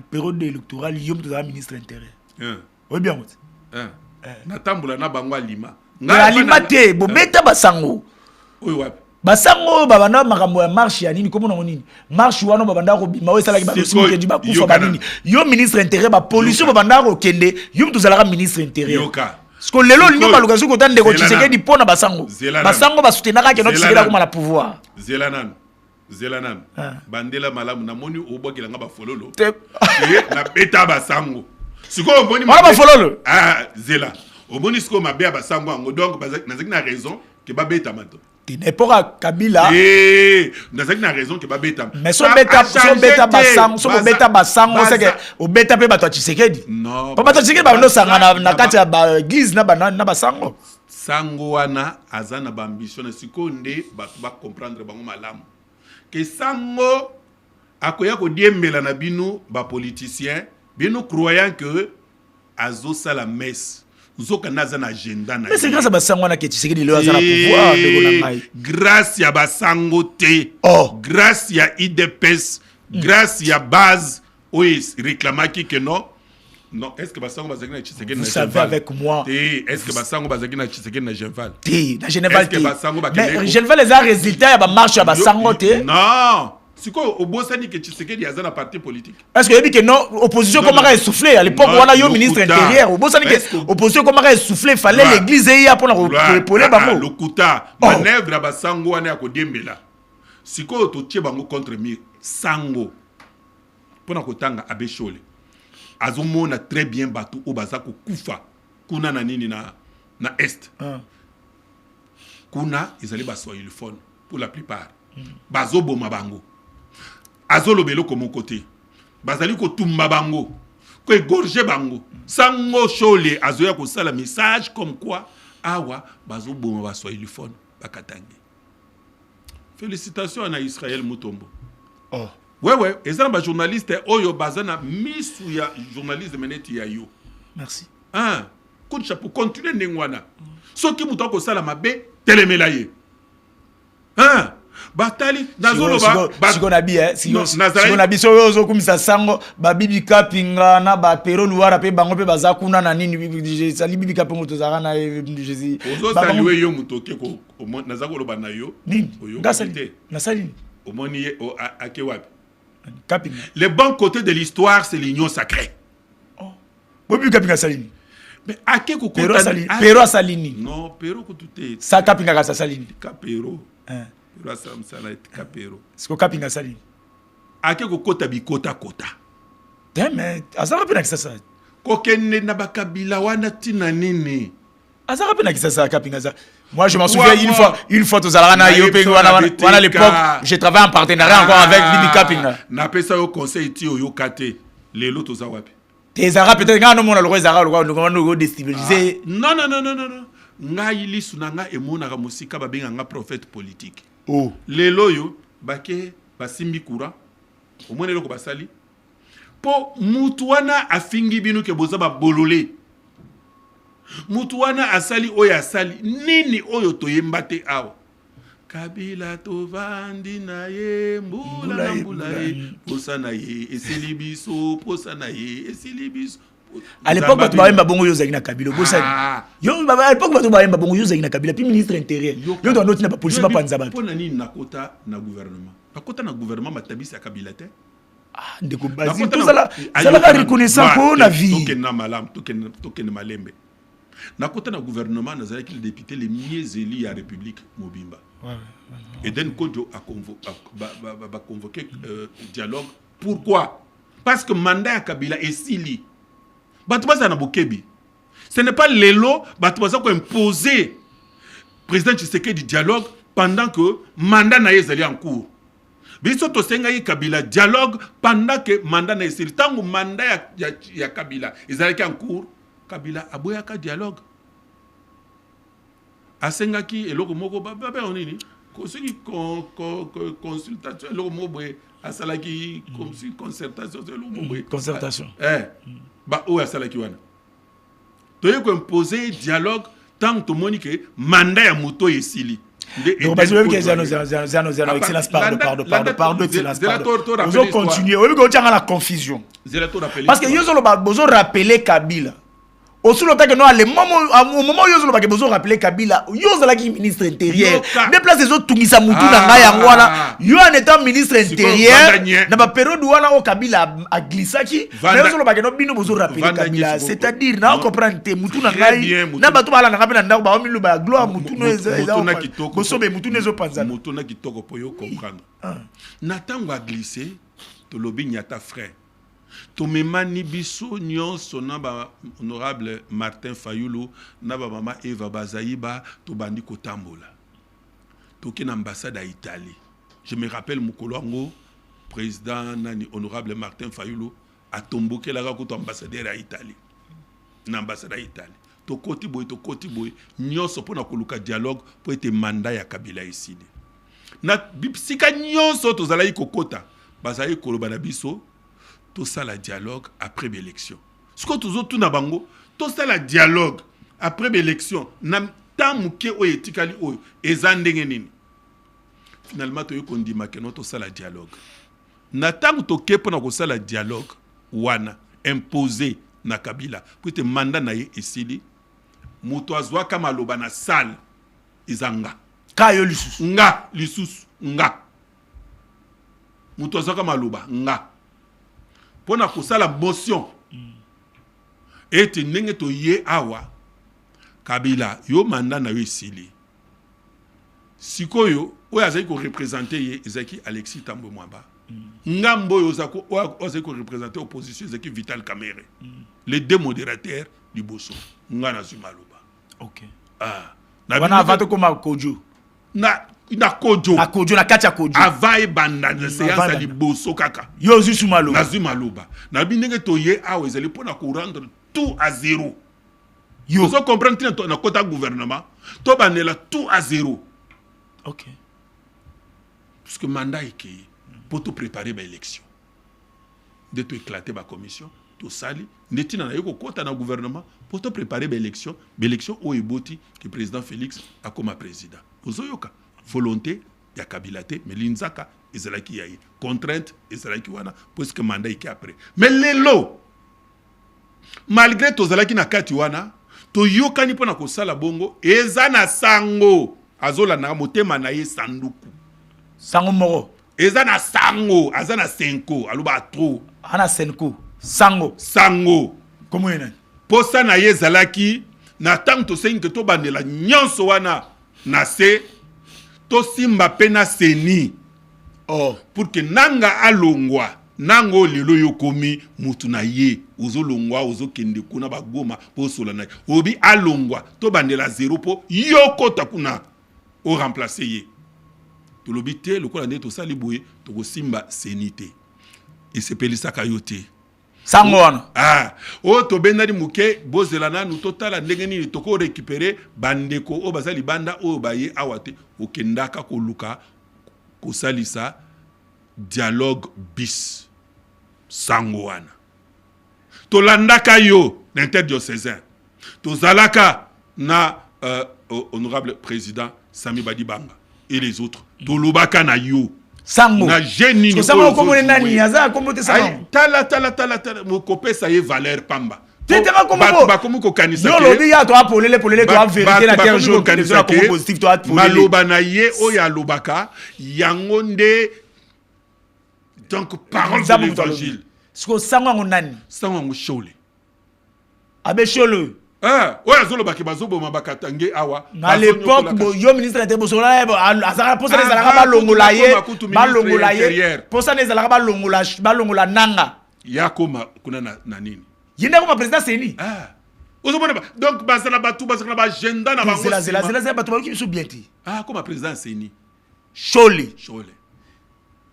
période électorale yo mto za ministre intérieur. Oui bien mot. Na tambula na bango alima. Na alima te bo beta basango. Oui wapi. Basango babanda makambo ya marche ya nini komona nini marche wana babanda ko bima we sala ki ba dossier di ba kufa ba nini yo ministre intérieur ba police babanda ko kende yo mtu zalaka ministre intérieur yoka parce que lelo lingo baluka zuko tande ko Tshisekedi pona basango ba soutenaka ke no Tshisekedi ko mala pouvoir zelanan bandela malamu na moni obokela nga ba fololo na beta basango siko boni ba fololo zela oboni siko mabe basango ngo donc nazaki na raison ke ba beta mato. N'importe Kabila. Nazaki na raison que ba beta. Mais so beta basango, so beta basango c'est que o beta pe bato Tshisekedi. Non. Pas bato Tshisekedi ba no sanga na kati ya ba église na basango. Sango wana azana ba ambition na sikonde bato ba comprendre bango malamu. Que sango akoya ko diembela na bino ba politicien, bino croyant que azo sala messe. Mais c'est grâce à Basango que Tshisekedi le hasard pouvoir de grâce à Basango te. Grâce à IDPS, grâce à base oui réclamaki que non. Non, est-ce que Basango bazaki na Tshisekedi na Genval? Vous savez avec moi. Est-ce que Basango bazaki na Tshisekedi na Genval? Na Genval. Est-ce que Basango mais Genval les a résultats ya marche à Basango te. Non. C'est quoi au Bosani que Tshisekedi a un parti politique? Est-ce que que non opposition comment a essoufflé à l'époque on a eu ministre intérieur au Bosani que opposition comment a essoufflé fallait l'église et ya pour épauler bango. Le kuta manœuvre ba sango wana ko dembela. Siko to tie bango contre mir sango. Pona ko tanga abeshole. Azomona très bien bateau au bazako kufa. Kuna na nini na est. Kuna ils allaient baso téléphone pour la plupart. Bazo boma bango. Azolo belo comme côté. Bazali ko tumba bango. Ko égorger bango. Sango chole azoya ko sala message comme quoi awa bazo boma ba soy téléphone bakatangi. Félicitations à Israël Mutombo. Ouais, et ça ba journaliste oyo bazana misu ya journaliste meneti ya yo. Merci. Coup de chapeau continuer ndengwana. Soki muto ko sala mabe telemela ye. Batali nazolo ba sikonabi sikonabi soyo kumisa sango ba bibi kapinga na ba pero luara pe bango pe bazakuna na nini sali bibi kapingo tozaka na Jésus ozo saluer yo mutoke ko nazakolo ba na yo oyo ngasali nasali omoni o ake wapi kapinga le bon côté de l'histoire c'est l'union sacrée bibi kapinga salini mais ake ko pero salini non pero ko tuté sa kapinga ka salini kapero kapero siko kapinga sali ake ko kota bikota kota mais azaka pena kisasa ko kenne na bakabila wana tina nini azaka pena kisasa kapinga za moi je m'en souviens une fois tozalaka na yo pe wana l'époque j'ai travaillé en partenariat encore avec Bibi Kapinga na pesa yo conseil ti yo kate lelo toza wapi tezaka peut-être ngano mona lo ezaka lo déstabiliser non ngai lisu nanga emonaka musika babenga nga prophète politique lelo yo bake basimbi kura omone loko basali po mutuana afingi binu ke boza ba bolole mutuana asali oyo asali nini oyo toyembate awa Kabila tovandi na ye mbula na mbula ye posa na ye esili biso posa na ye esili biso. À l'époque, tu vas pas bongo yoza ina Kabila. Yo, à l'époque, tu vas pas bongo yoza ina Kabila. Puis ministre intérieur. Yo doit noter na police pas panzaba. Pour nani nakota na gouvernement. Nakota na gouvernement matabisi ya Kabila te. Ah, ndeko bazi. Tout ça là, ça là reconnaissant pour na vie. Token na malam, token malembe. Nakota na gouvernement na zali ki le député les mieux élus à République Mobimba. Et Den Kodjo a convoqué dialogue. Pourquoi? Parce que mandat à Kabila est sili. Ce n'est pas l'élo qui a imposé président Tshisekedi du dialogue pendant que mandat n'a pas en cours. Biso to senga Kabila dialogue pendant que mandat n'a pas tant que mandat ya Kabila est en cours. Kabila a boya ka dialogue. Asenga ki eloko moko ba onini ko soki consultation eloko moko asalaki comme si concertation eloko moko concertation ba o asalaki wana toye ko imposer dialogue tant que monique mandat ya moto esili donc parce que zano excellence pardon excellence pardon vous continuer oui que on a la confusion parce que yo solo ba bozo rappeler Kabila au sous le temps que nous allons au moment où nous allons besoin rappeler Kabila yo zala ki ministre intérieur déplace les autres tungisa mutu na ngai yangwana yo en étant ministre intérieur na ba période wana o Kabila a glissaki mais yo solo ba que no bino besoin rappeler Kabila c'est-à-dire na comprendre te mutu na ngai na ba to bala na ngapena ndako ba omilu ba gloire mutu no eza bosobe mutu nezo panza mutu na kitoko po yo comprendre na tango a glisser to lobi nyata frère Tomemani biso nyonso na ba honorable Martin Fayulu na ba mama Eva Bazaïba to bandi kotambola toki na ambassade à Italie. Je me rappelle Mukolongo président nani honorable Martin Fayulu a tomboke la ko ambassadeur à Italie. Na ambassade à Italie. To koti boy nyonso pona koluka dialogue po ete mandat ya Kabila ici. Na bipsika nyonso to zala kokota bazayi koloba na biso tout ça la dialogue après l'élection. Ce que tous autres bango, tout ça la dialogue après l'élection. Nam tamuke o etikali o ezandenge nini. Finalement to yokondi makeno tout ça la dialogue. Na tamu to kepo na ko ça la dialogue wana imposé na Kabila pour te mandat na ye esili. Muto azwa kama loba na salle izanga. Kayo lisusu. Nga lisusu nga. Muto azwa kama loba nga. Pour na kosala motion et ndenge to ye awa Kabila yo mandat na yo esili sikoyo oyo azali ko représenter ye ezaki Alexis Tambo Mwamba ngambo yo zako azali ko représenter opposition ezaki Vital Kamerhe les deux modérateurs du Bosso ngana zumaloba OK na wana avato koma kojo na kojo na kacha kojo avaye banda na séance ali Bosso kaka yo zumaloba na zumaloba na binenge to ye awa ezali pona ko rendre tout à zéro yo so comprendre que na kota gouvernement to banela tout à zéro. OK parce que mandat est pour tout préparer ba élection de tout éclater ba commission tout sali netina na yoko kota na gouvernement pour tout préparer ba élection o eboti que président Félix a comme président ozoyoka volonté ya Kabila te mais linzaka ezalaki yayi contrainte ezalaki wana parce que mandat est après mais lelo malgré tozalaki na kati wana to yokani pona ko sala bongo eza na sango azola na motema na ye sanduku sango moko eza na sango azana senko aluba trop ana senko sango comment ena posa na ye zalaki na tango to sengi to bandela nyonso wana na se to simba pena seni pour que nanga alongwa nango lelo yokomi mutu na ye uzolongwa uzokende kuna bagoma posola na obi alongwa to bandela zéro po yokota kuna o remplacer ye to lobité lokola nde to sali boye to ko simba senité et c'est pelisa kayote sango wana o to benari muke bozela nanu totala ndenge nini to ko récupérer bandeko o bazali banda o baye awate okendaka ko luka ko salisa dialogue bis sango wana tolandaka yo l'interdiocésain tozalaka na honorable président Sami Badibanga et les autres tolobaka na yo sango na génie ni sango comme on nani aza comme te sango tala mo kopesa ye valeur pamba Tétéra comme ko kanisa ke yo lobi ya to apolele to a vérité na terre jour kanisa ko positif to apolele maloba na ye o ya lobaka yango nde donc parole de l'évangile siko sango ngo nani sango ngo shole abe shole oya zolobaki bazoboma bakatange awa à l'époque yo ministre de l'intérieur azaka posa nezalaka balongola ye posa nezalaka balongola nanga yakoma kuna na nini yenda comme président Seni ozomona donc bazala batu bazala ba agenda na bango zela batu ba ki biso bien ti comme président Seni shole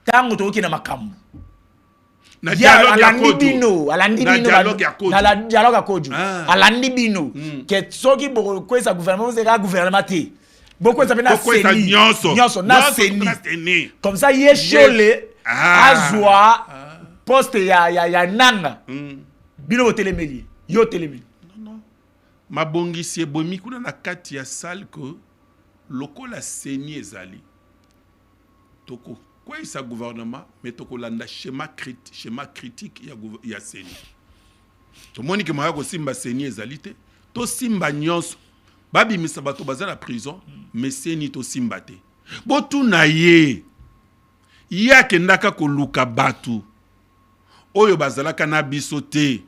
tango to ki na makambo na dialogue ya kojo alandi bino ke soki boko kwesa gouvernement c'est gouvernement te boko ça na Seni nyonso na Seni comme ça ye shole azwa poste ya nanga bino telemeli yo telemeli non mabongisi ebomi kuna na kati ya salle ko lokola Seni ezali toko quoi ça gouvernement mais tokolanda schéma critique ya Seni to moni ke maya ko simba Seni ezalite to simba nyonso babi misa bato bazala prison mais Seni to simba te botu na ye yake ndaka ko luka batu oyo bazalaka na biso te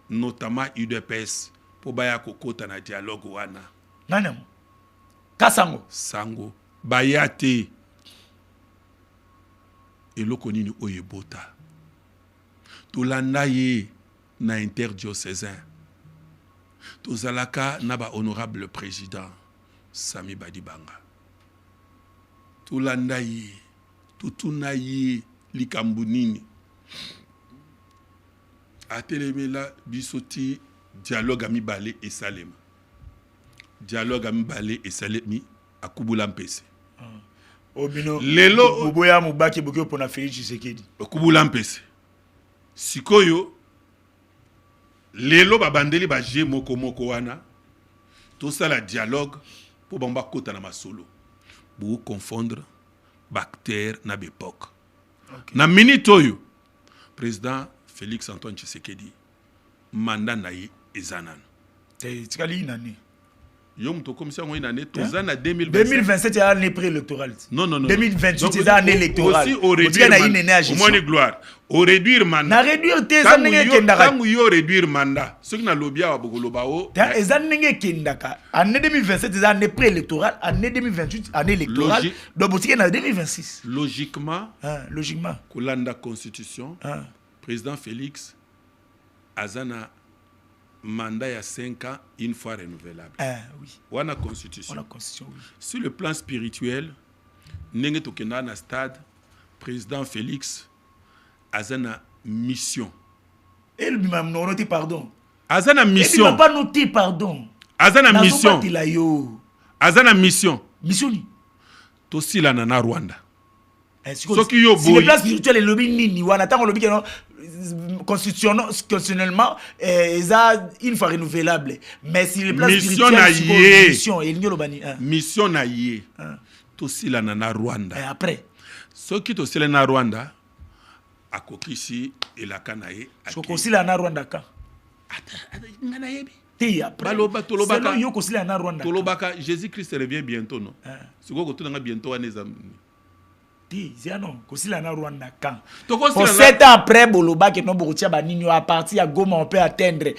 notamment UDPS po baya kokota na dialogue wana nani kasango sango bayate eloko nini oyebota tolanda ye na interdiocésain tozalaka na ba honorable président Sami Badibanga tolanda ye tutuna ye likambo nini atelemela bisoti dialogue ami balé et salem dialogue ami balé et salemi akubula mpese obino lelo boya mubaki bokyo pona Félix Tshisekedi okubula mpese sikoyo lelo babandeli ba je moko wana to sala dialogue po bamba kota na masolo bo confondre bactère na bepok na minute oyo président Félix Antoine Tshisekedi mandat na ye ezanan tikali nani yo mto comme ça ngoi nane tozana 2027 ya année préélectorale non 2028 c'est année électorale aussi au réduire mandat gloire au réduire mandat na réduire te zanenge kendaka quand yo réduire mandat ce qui na lobia wa bokoloba o ta ezanenge kendaka année 2027 c'est année préélectorale année 2028 année électorale donc botike na 2026 logiquement kolanda constitution président Félix azana mandat ya 5 ans une fois renouvelable. Oui. Wana constitution. Oui. Sur le plan spirituel, nenge tokenda na stade président Félix azana mission. Elle m'a noté pardon. Azana mission. Elle m'a pas noté pardon. Azana mission. Azana mission. Mission ni. Tosila na Rwanda. Si le plan spirituel est lobby nini wana tango lobby constitutionnellement une fois renouvelable mais si le plan spirituel mission na ye tosila na Rwanda et après ce qui tosila na Rwanda akokisi elaka na ye akokisila na Rwanda ka ngana yebi ti après baloba tolobaka yo kosila na Rwanda tolobaka Jésus Christ revient bientôt non siko ko tunanga bientôt aneza non, kosila na Rwanda quand. Pour 7 ans après boloba que non bokotia ba nini à partir à Goma on peut atteindre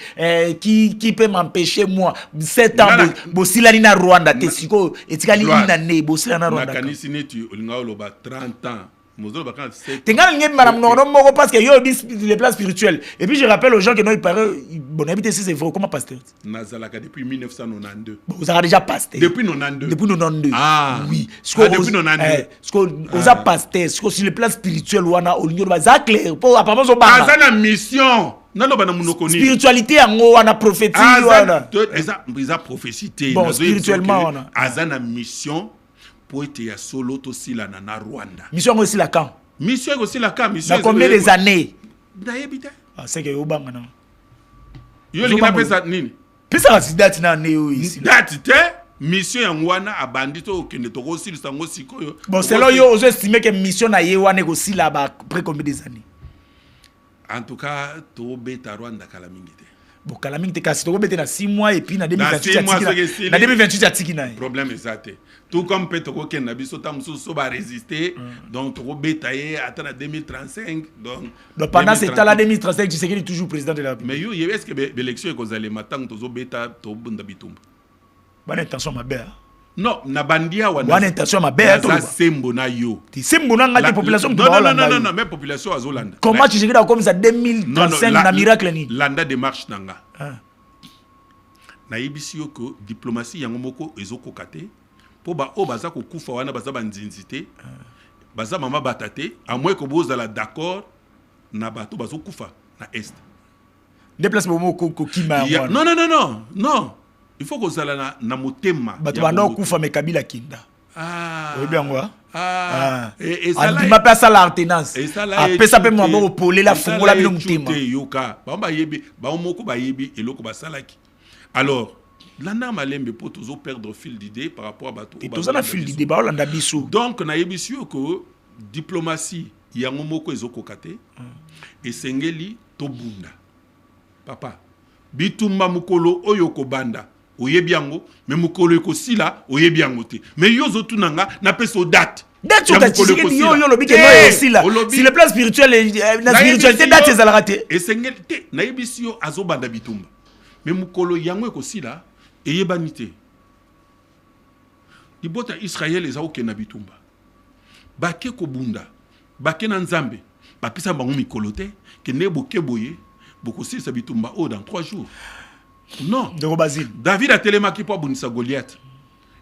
qui peut m'empêcher moi 7 ans bosila na Rwanda te siko etikali ina ne bosila na Rwanda. Na kanisi netu olinga oloba 30 ans. Tenga ngé madame non moko parce que yo dit les plans spirituels et puis je rappelle aux gens que non il paraît bon habiter c'est vrai comment pasteur nazalaka depuis 1992 vous avez déjà pasteur depuis 92 oui depuis 92 ce que vous a pasteur ce que sur les plans spirituels wana au lieu de ça clair pour apparemment so ba azana mission naloba na munoko ni spiritualité yango wana prophétie wana eza prophétie bon spirituellement wana azana mission pour être ya solo to sila na Rwanda mission aussi la camp mission aussi la camp mission dans combien des années nayebi te. Ah, c'est que obanga na. Yo linga pesa nini? Pesa si date na neo ici. Date te mission ya ngwana abandi to okende to kosilisa ngo sikoyo. Bon, selon yo, vous estimez que mission na yewane aussi là-bas après combien des années? En tout cas, to beta Rwanda kala mingi te. Bon, kala mingi te kasi to beta na 6 mois et puis na 2028 2028 na 2028 ya tiki na. Problème exact. Tout comme peut ko ken na biso tam so ba résister donc to beta ye atana 2035 donc pendant ce temps là 2035 tu sais qu'il est toujours président de la République. Mais yo est-ce que l'élection ko zale matang to beta to bunda bitumba. Bonne intention ma belle. Non, na bandia wana. Bonne intention ma belle. Ça sembo na yo. Ti sembo na ngati population non, mais population azolanda. Comment tu sais que comme ça 2035 na miracle ni? Landa démarche nanga. Na yebisi yo ko diplomatie yango moko ezoko kate po ba o baza ko kufa wana baza banzinzité. Baza mama batate à moins que boza la d'accord na bato bazo kufa na est. Déplacement moko ko kima wana. Non. Il faut que ça na motema. Bato banda okufa me Kabila kinda. Oui bien moi. Et ça là. Il m'appelle ça l'alternance. Après ça peut moi bon poler la fongola bi motema. Yoka. Ba mba yebi, ba moko ba yebi eloko ba salaki. Alors, landa malembe po tozo perdre fil d'idée par rapport à bato. Et tozo na fil d'idée ba landa biso. Donc na yebi sio ko diplomatie yango moko ezoko kate. Et sengeli to bunda. Papa, bitumba mukolo oyo ko banda. Oyebi yango mais mukolo eko sila oyebi yango te mais yo zo tunanga na peso date yo lobi ke no sila si le plan spirituel la spiritualité date ezala te et sengel te na yebisi yo azo banda bitumba mais mukolo yango eko sila eyebani te libota Israël eza oke na bitumba bake ko bunda bake na nzambe bapisa bango mikolo te ke ne boke boye boko silisa bitumba o dans 3 jours. Non. David a télémaki pour Bunisa Goliath.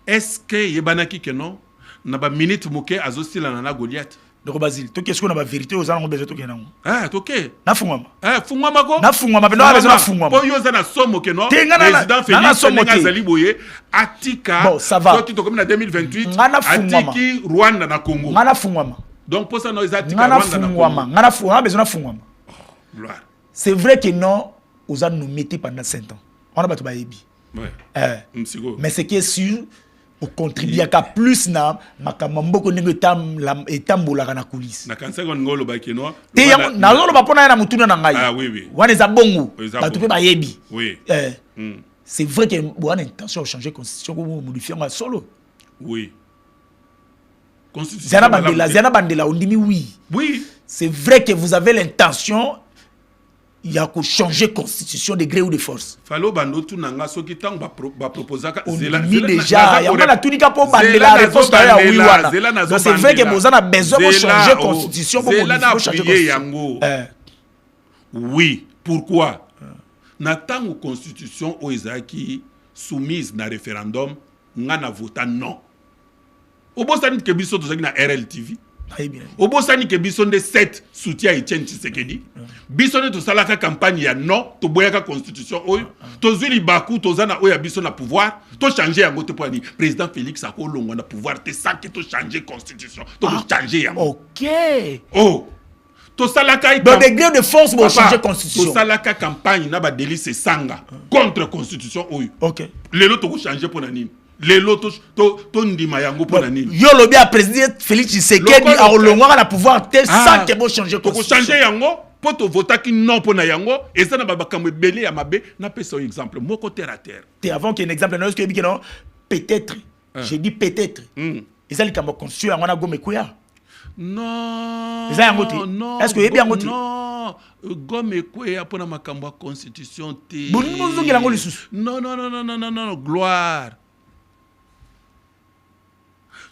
Est-ce que yebanaki que non? Na ba minute moke azostila na Goliath. Donc Basile, to qu'est-ce qu'on a la vérité aux gens ont besoin de tout kenango. Ah, toké. Na fungwama. Fungwama ko? Na fungwama, mais non besoin na fungwama. Po yo za na somo ke non? Président Félix Ngazali Boye atika. Bon, ça va. Toi comme na 2028 atiki Rwanda na Congo. Ngana fungwama. Donc pour ça no atika Rwanda na Congo. Ngana fungwama, besoin na fungwama. Gloire. C'est vrai que non, aux gens nous mettaient pendant 5 ans. On a battu bayebi. Ouais. Mais c'est que sûr au contribuer à plus na makambo ko ndenge etambola na coulisses. Na kansa ngolo ba keno. Te na ngolo ba pona na mutuna na ngai. Ah oui. Wana za bongo. Battu pe bayebi. Oui. C'est vrai que bonne intention de changer constitution pour modifier en solo. Oui. Constitution. Zana bandela ondimi oui. Oui. C'est vrai que vous avez l'intention il y a qu'à changer constitution de gré ou de force. Falo bando tu nanga soki tang ba proposer ka zela déjà ya ngana tunika po bandela réponse ya oui wana. Donc c'est vrai que vous avez besoin de changer constitution pour changer constitution. Oui, pourquoi? Na tango constitution o ezaki soumise na référendum ngana vota non. Obosani ke biso to zaki na RLTV. Obosani ke biso de 7 soutien Etienne Tshisekedi. Biso ne to salaka campagne ya non to boyaka constitution oyo. To zuli baku to zana oya biso na pouvoir. To changer yango te pour ni président Félix Akolongo na pouvoir te ça que to changer constitution. To changer yango. OK. Oh. To salaka dans des gré de force pour changer constitution. To salaka campagne na ba délice sanga contre constitution oyo. OK. Lelo to changer pour nani. Les lotos to ndima yango pona nini yo lobi a président Félix Tshisekedi a olongwa na pouvoir te sans que bo changer constitution to changer yango po to vota ki non pona yango et ça na babakamwe belé ya mabe na pesa exemple moko terre à terre te avant qu'il y ait un exemple non est-ce que bi non peut-être j'ai dit peut-être ils allaient comme constitution yango na gome kuya non est-ce que yebi yango non gome kuya pona makambo constitution te non gloire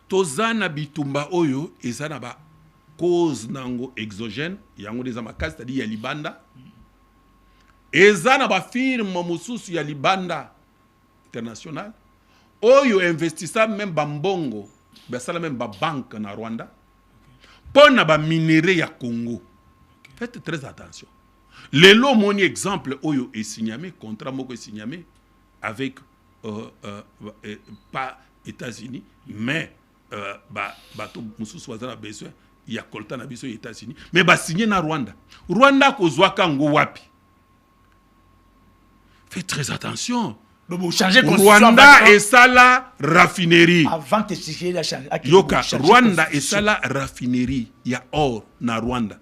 tozana bitumba oyo ezana ba cause nango exogène yango des makasi c'est-à-dire ya libanda ezana ba firme mususu ya libanda international oyo investissa même ba mbongo basala même ba banque na Rwanda pona ba minerai ya Congo. Faites très attention. Lelo moni exemple oyo est signé contrat moko est signé avec pas États-Unis mais bateau mususu wazana besoin ya kolta na biso États-Unis mais ba signé na Rwanda kozwaka ngo wapi. Faites très attention. Rwanda et ça la raffinerie. Avant que tu la change. Yoka, Rwanda et ça la raffinerie. Il y a or na Rwanda.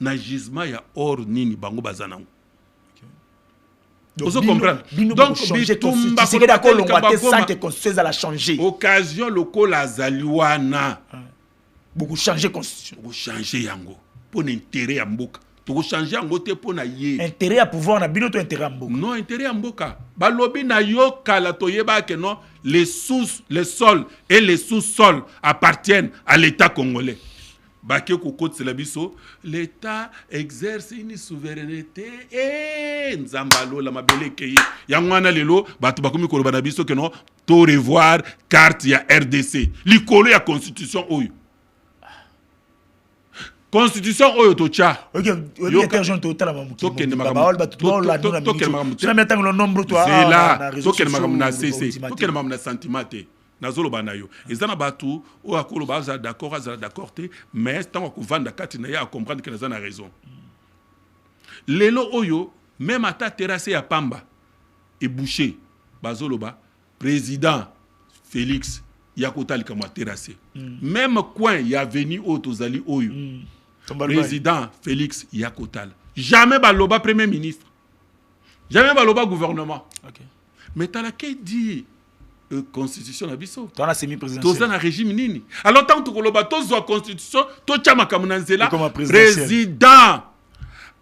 Na gisement il y a or nini bango bazanango. Vous comprenez? Donc bitumba c'est d'accord l'ongwate sans que constitution la changer. Occasion local la zaliwana. Beaucoup changer constitution. Beaucoup changer yango. Pour l'intérêt ya mboka. Pour changer yango te pour na ye. Intérêt à pouvoir na bino to intérêt à mboka. Non, intérêt à mboka. Balobi na yo kala toyeba que non, les sols et les sous-sols appartiennent à l'État congolais. Baké kokot selabiso, l'État exerce une souveraineté et nzambalo la mabele keye. Yangwana lelo batu bakomi koloba biso que non, to revoir carte ya RDC. Likolo ya constitution oyo. Constitution oyo tocha. OK, détergent total mamuki. Tokende makambo. Tokende makambo. Tu mettre le nombre toi. C'est là. Tokende makambo na CC. Tokende makambo na sentiment. Nazolo banayo. Ezana batu o akolo baza d'accord, te, mais tant ko vanda kati na ya comprendre que nazana raison. Lelo oyo même ata terrasse ya pamba et boucher bazolo ba président Félix yakotali kama terrasse. Même coin ya venu au tozali oyo. Président Félix Yakotal. Jamais baloba premier ministre. Jamais baloba gouvernement. OK. Mais t'as la qui dit constitution na biso. T'as la semi-présidentielle. T'as un régime nini. Alors tant que koloba tozo constitution, to chama kamunanzela président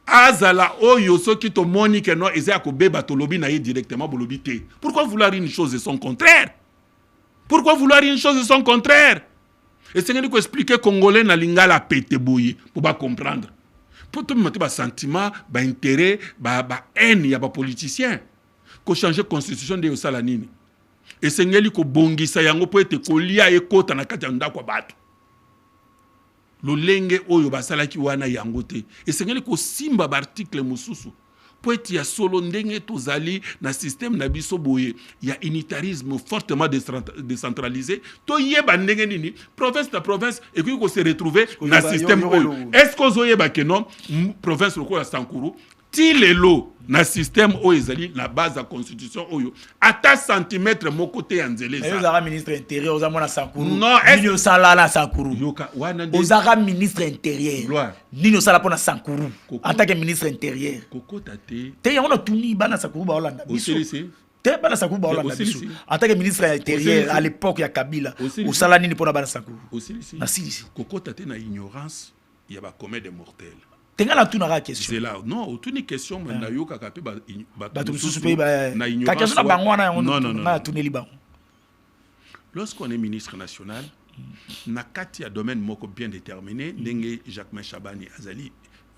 azala oyo soki to moni que non eza ko beba to lobi na ye directement bolobi te. Pourquoi vouloir une chose et son contraire? Pourquoi vouloir une chose et son contraire? Et c'est ce que expliquer Congolais na lingala pété bouillie pour pas comprendre. Pour tout le monde, sentiment, intérêt, haine, il y a des politiciens. Qu'on change la constitution de Yosalanini. Et c'est ce que bongi sa yango pour être kolia et kota na katanda kwa batu. Lo lenge oyo basala ki wana yangote. Et c'est ce que simba article mususu. Pour être ya solo ndenge tozali na système na biso boye, il y a unitarisme fortement décentralisé. To yeba ndenge nini province na province et puis qu'on se retrouver na système oyo. Est-ce qu'on zoyeba que non province loko ya Sankuru ti lelo na système oyo ezali la base de la constitution oyo ata centimètre mon côté anzele ça. Ozara ministre intérieur ozamona Sankuru. Non, Nino sala na Sankuru. Yoka wana Ozara ministre intérieur. Nino sala pona Sankuru. En tant que ministre intérieur. Koko tate. Te yona tuni bana Sankuru ba Hollande. Te bana Sankuru ba Hollande. En tant que ministre intérieur à l'époque ya Kabila. Osala nini pona bana Sankuru. Aussi. Koko tate na ignorance, il y a ba commet des mortels. Tengala tu n'auras question. C'est là. Non, tu n'as question mais na yo kakape ba na ignorance. Non. Lorsqu'on est ministre national, na kati ya domaine moko bien déterminé, ndenge Jacques Chabani Azali,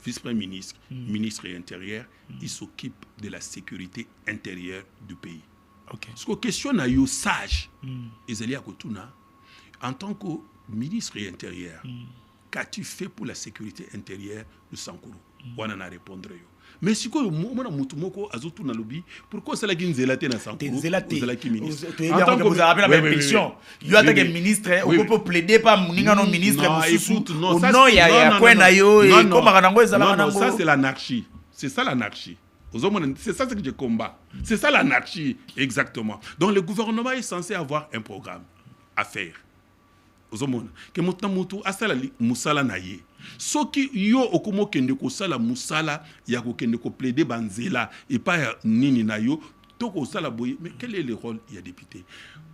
vice-premier ministre, ministre intérieur, il s'occupe de la sécurité intérieure du pays. OK. Parce que question na yo sage, Azali akotuna en tant que ministre intérieur. Qu'as-tu fait pour la sécurité intérieure de Sankuru? On en a répondre. Mais si quoi, moi, mutumoko azotu na lobby, pourquoi c'est la qui nous élate na Sankuru? C'est la qui ministre. En tant que vous avez la pétition, il y a des ministres, on peut plaider pas moninga non ministre. Écoute, non, ça il y a quoi na yo et comme ranango ezala non, ça c'est l'anarchie. C'est ça l'anarchie. C'est ça ce que je combats. C'est ça l'anarchie exactement. Donc le gouvernement est censé avoir un programme à faire. Ozomona ke mutu asala musala na ye soki yo okomo kende ko sala musala ya ko kende ko plaider banzela et pas nini na yo to ko sala boye. Mais quel est le rôle ya député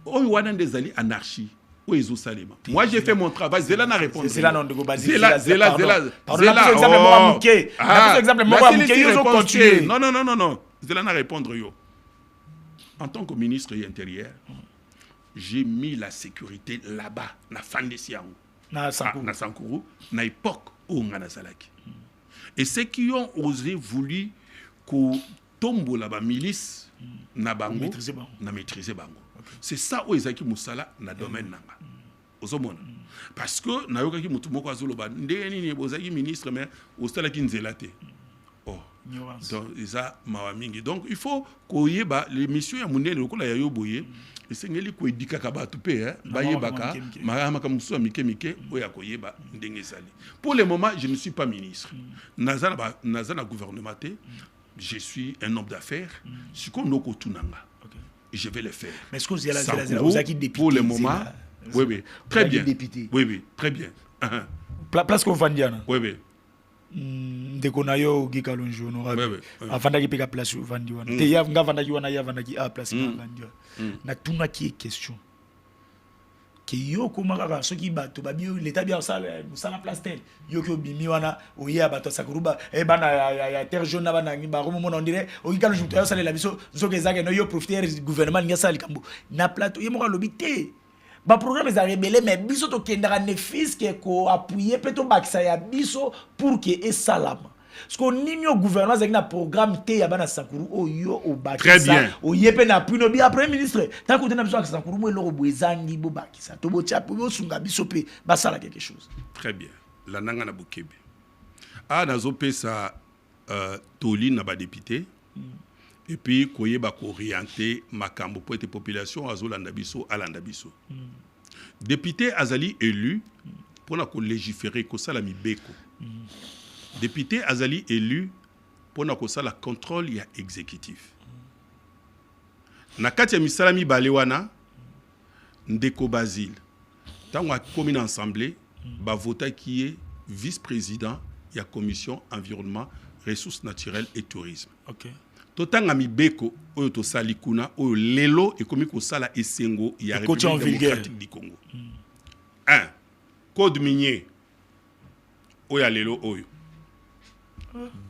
oyo wana ndezali anarchie o ezo salema? Moi j'ai fait mon travail, zela na répondre. C'est là non de go basi. Zela exemple moi muké. Exemple moi muké yo continuer. Non. Zela na répondre yo. En tant que ministre de l'Intérieur, j'ai mis la sécurité là-bas, na Fandesiango, na Sankuru, na époque où on a Salaki. Et ceux qui ont osé voulu que tombe là-bas milice, na bango, na maîtriser bango. C'est ça où Ezaki Moussala na domaine nanga. Osomona. Parce que na yoka ki mutumoko azoloba ndeni ni bozaki ministre mais osala ki nzelate. Oh, donc eza mawamingi donc il faut koyeba l'émission ya munene lokola ya yoboye esengeli koedika ka bato pe bayebaka makamaka musu mike oya koyeba ndenge sali. Pour le moment je ne suis pas ministre nazana gouvernement te, je suis un homme d'affaires sikonoko tunanga et je vais le faire. Mais est-ce que vous avez député pour le moment? Oui, très bien. Oui, très bien. Place qu'on va dire. Oui. Ndekonayo Guy Kalonji honorable. Avant de peka place vandi wana. Te ya nga vanda ki wana ya vanda ki a place vandi. Na tuna ki question. Que yo komaka soki bato babi l'état bien ça la place tel. Yo ko bimi wana oya bato sakuruba e bana ya terre jaune bana ngi ba romo on dirait o Guy Kalonji to ça la biso zoke zake no yo profiter gouvernement nga ça likambo. Na plateau yo mo lobité. Ba programme est rebelle mais biso to kendra ne fisque ko appuyer peto bakisa ya biso pour que et salama parce qu'on nimio gouvernement avec na programme te ya bana sakuru oyo o bakisa o yepe na puno bi après ministre tant que na biso sakuru mo eloko boezangi bo bakisa to bo chapo bo sunga biso pe ba sala quelque chose. Très bien. La nanga na bokebe nazo pesa toli na ba député et puis koyeba ko orienter makambo pour être population azolanda biso alanda biso. Député azali élu pour na ko légiférer ko sala mibeko. Député azali élu pour na ko sala contrôle ya exécutif. Na kati ya misala mibale wana ndeko Basile tango akomi na assemblée ba vota qui est vice-président ya commission environnement ressources naturelles et tourisme. OK. Totanga mibeko oyo to sali kuna oyo lelo ekomi ko sala esengo ya République démocratique du Congo. 1. Code minier oyo lelo oyo.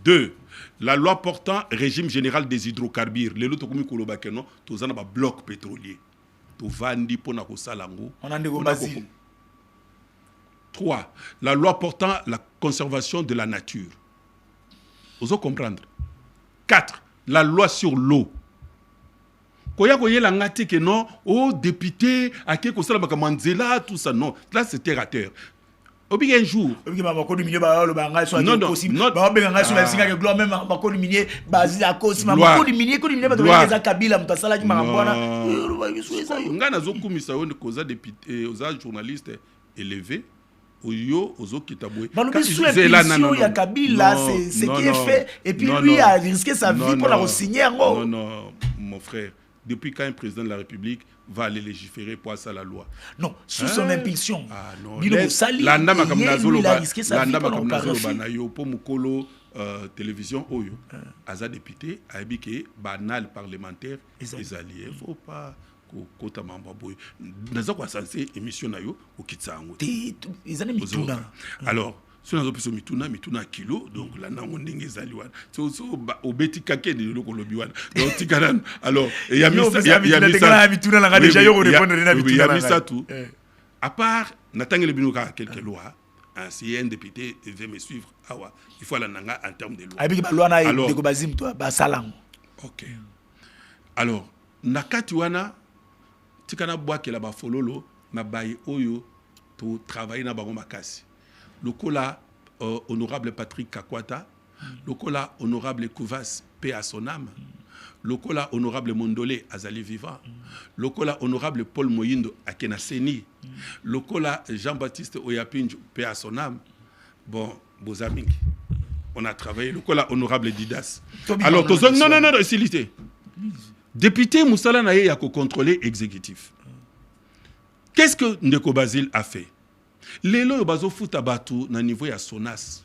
2. La loi portant régime général des hydrocarbures lelo to komi ko lobake no to zana ba bloc pétrolier. To vandi pona ko sala ngo. On a ndeko Basile. 3. La loi portant la conservation de la nature. Vous allez comprendre. 4. La loi sur l'eau. Koya koye la ngati que non, député, à qui kosala bakamanzela, tout ça, non. Là, c'est terre à terre. Obi un jour. Non, Oyo ozo kitabwe. Il y a Kabila, c'est ce qui est fait. Et puis lui a risqué sa vie pour la signer. Non, mon frère. Depuis quand un président de la République va aller légiférer pour ça la loi? Non, sous son impulsion. Ah non. Il a risqué sa vie pour la loi. Télévision oyo aza député aibike banal parlementaire les alliés. Faut pas kota mamba boy naza kwa sensé émission na yo okitsango ezane mituna. Alors si nazo piso mituna kilo donc la nango ndenge ezali wana so obeti kake de loko lobi wana donc tikanan alors il y a mis ça mituna la déjà yo répondre na mituna. Il y a mis ça tout à part natangele binuka quelques lois. Si un député veut me suivre, il faut la nanga en termes de loi. Alors, ok. Alors, nakati wana tikana boake la bafololo na baye oyo to travailler na bango makasi. Lokola honorable Patrick Kakwata, lokola honorable Kouvas paix à son âme. Lokola honorable Mondolé azali vivant. Lokola honorable Paul Moyindo akena seni. Lokola Jean-Baptiste Oyapinjo paix à son âme. Bon, Bozamingi. On a travaillé. Lokola honorable Didas. Alors, non, facilité. Député Moussala Naye a contrôlé exécutif. Qu'est-ce que Ndeko Basile a fait? Lelo bazo futa batu na niveau ya Sonas.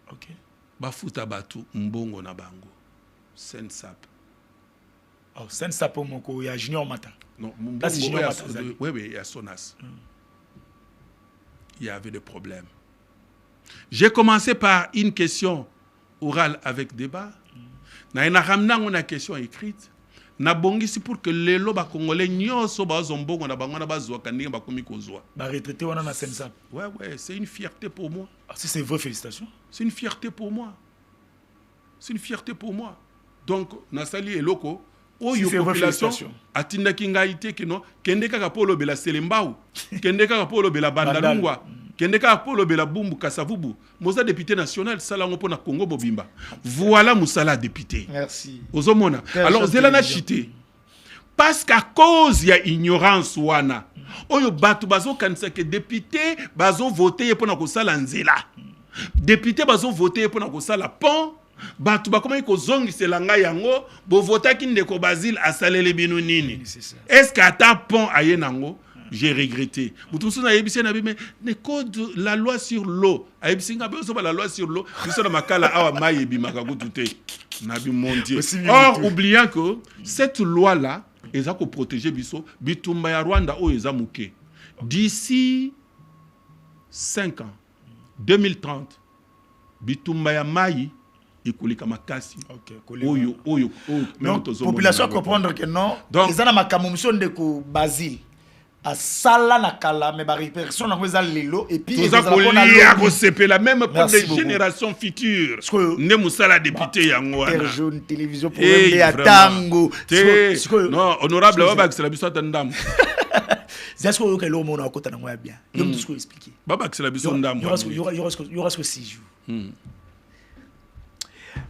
OK. Ba futa batu mbongo na bango. Sensap. Oh, Sensap moko ya Junior Mata. Non, là c'est Junior Mata. Oui, il y a Sonas. Il y avait des problèmes. J'ai commencé par une question orale avec débat. Na ina ramna ngona question écrite. Na bongisi pour que les loba congolais nyoso ba zombongo na bango na bazwa kandinga ba komi kozwa. Ba retraité wana na Sensap. Ouais, c'est une fierté pour moi. Ah, si c'est vrai, félicitations. C'est une fierté pour moi. C'est une fierté pour moi. Donc na sali eloko oyo population atinda kingaite kino kende kaka polo bela selembao kende kaka polo bela bandalungwa Kendeka Apollo Bela Bumbu Kasavubu, Moza député national, Salango Pona Congo Bobimba. Voilà Moussala député. Merci. Ozomona. Alors, Zelana chité. Parce qu'à cause il y a ignorance wana. Oyo batu bazo kanisa que député bazo voter pour na kosala nzela. Député bazo voter pour na kosala pont. Batu ba comment ko zongi selanga yango bo vota ki ndeko Basile asalele binu nini. Est-ce qu'à ta pont aye nango? J'ai regretté. Mutusu na yebisi na bime ne code la loi sur l'eau. Ayebisi nga beso la loi sur l'eau. Biso na makala awa mayebi makakutute. Nabi mon Dieu. Or oubliant que cette loi là ils ont protégé biso bitumba ya Rwanda o eza muke. D'ici 5 ans 2030 bitumba ya mai ikulika makasi. Oyo. Donc population comprendre que non. Ils ont ma camomission de Basile. À Sala Nakala, mais personne n'a pas lelo et puis ils ont la même pour des générations futures. Ne musala député yango wana. Jaune télévision pour à tango. Non, honorable Baba c'est la biso tandam. C'est ce que l'homme on a côté na moi bien. Je me suis expliqué. Baba c'est la biso tandam. Il y aura 6 jours.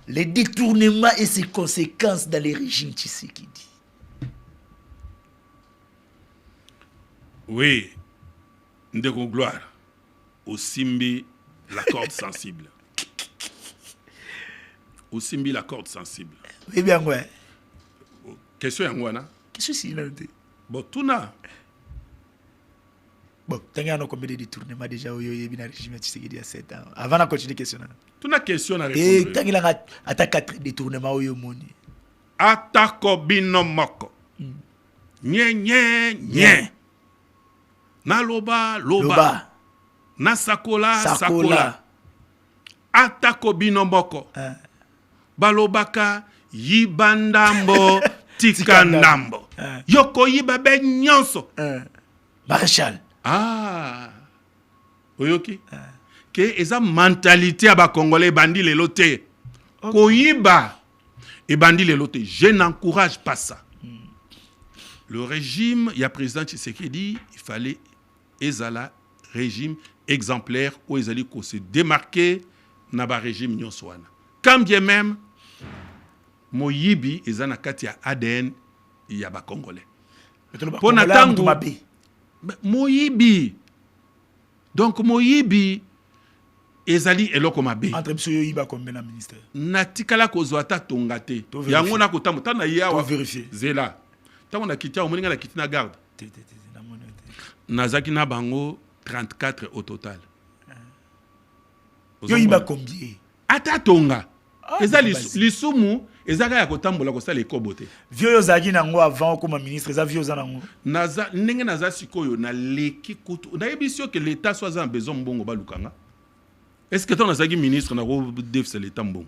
Les détournements et ses conséquences dans les régimes Tshisekedi. Oui, Ndeko Gloire, au Simbi, la corde sensible. Au Simbi, la corde sensible. Oui, bien, ouais. Question Yangwana. Qu'est-ce que c'est là? Bon, tout na. Bon, tu as combien de détournements déjà au régime Tshisekedi à 7 ans? Avant de continuer la question. Tout na question à répondre. Et tu as 4 détournements au Yomoni. Atako binomoko. Nye. Na loba. Na sakola. Atako binomoko. Balobaka yibandambo tikandambo. Yoko yiba be nyonso. Maréchal. Ah. Oyoki. Que eza mentalité aba congolais bandi lelo te. Koyiba et bandi lelo te. Je n'encourage pas ça. Le régime, il y a président Tshisekedi, il fallait ezala régime exemplaire où ils allaient se démarquer dans le régime nyonswana. Quand bien même Moyibi ezana kati ya ADN il y a ba congolais. Pour natango Moyibi. Donc Moyibi ezali eloko mabe. Entre biso yoyiba combien na ministère. Natikala kozwata tongate. Yango na kotamu tana yawa vérifier. Zela. Tant on a quitté, on a quitté la garde. Nazaki na bango 34 au total. Yoyiba combien? Atatonga. Eza lisumu, eza ya kotambola ko sala ekobote. Vieux zaki nango avant comme ministre, eza vieux zanango. Naza ndenge naza sikoyo na leki kutu. Na yebisio que l'état soit en besoin mbongo balukanga. Est-ce que ton nazaki ministre na ko def l'état mbongo?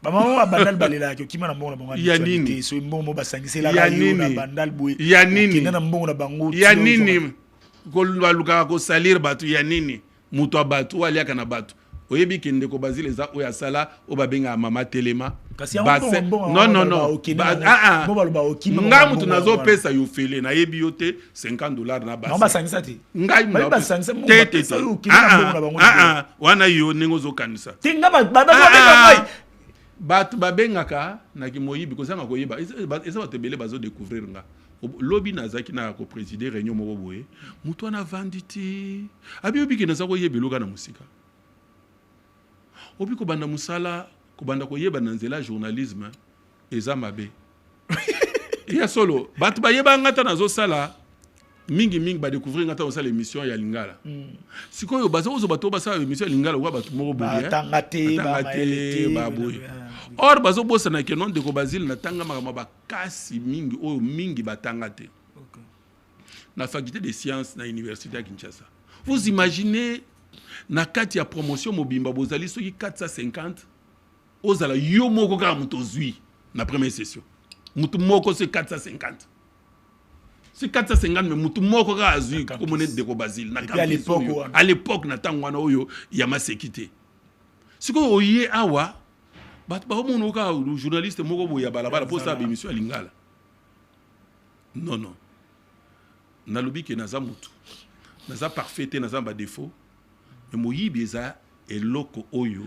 Maman bandal balela ki kima na mbongo na bango. Ya nini? So mbongo basangisi la radio na bandal boy. Ya nini? Na mbongo na bango. Ya nini? Ko baluka ko salir batu ya nini? Muto batu ali aka na batu. Oyebi kende ko Basile za oya sala o babenga mama telema. Non. Nga mutu nazo pesa yo fele na yebi yote $50 na basi. Non basangisa te. Ngai na basangisa mo. Wana yo nengo zo kanisa. Tinga ba Batu babengaka na kimoyibi kozanga koyeba eza batebele bazo découvrir nga lobi nazaki na ko présider réunion moko boye mutu na vanditi abi obi ke nazako yebeloka na musika obi ko banda musala ko banda koyeba na nzela journalisme eza mabe ya solo batu bayeba ngata nazo sala mingi ba découvrir ngata osala émission ya lingala sikoyo bazo ozo bato basala émission ya lingala kwa batu moko boye tangate ba boye. Or bazo bossa na kenon de ko Basile na tanga makama kasi mingi oyo mingi batanga te. Na faculté de sciences na université à Kinshasa. Vous imaginez na kati ya promotion mobimba bozali soki 450 ozala yo moko ka muto zui na première session. Mutu moko c'est 450. C'est 450 mais mutu moko ka azui comme on est de ko Basile na à l'époque na tangwana oyo ya masekité. Siko oye awa Ba mon ka journaliste moko boya balabala pour ça émission lingala. Non. Nalobi ke naza mutu. naza parfait te naza ba défaut mais moyibi eza eloko oyo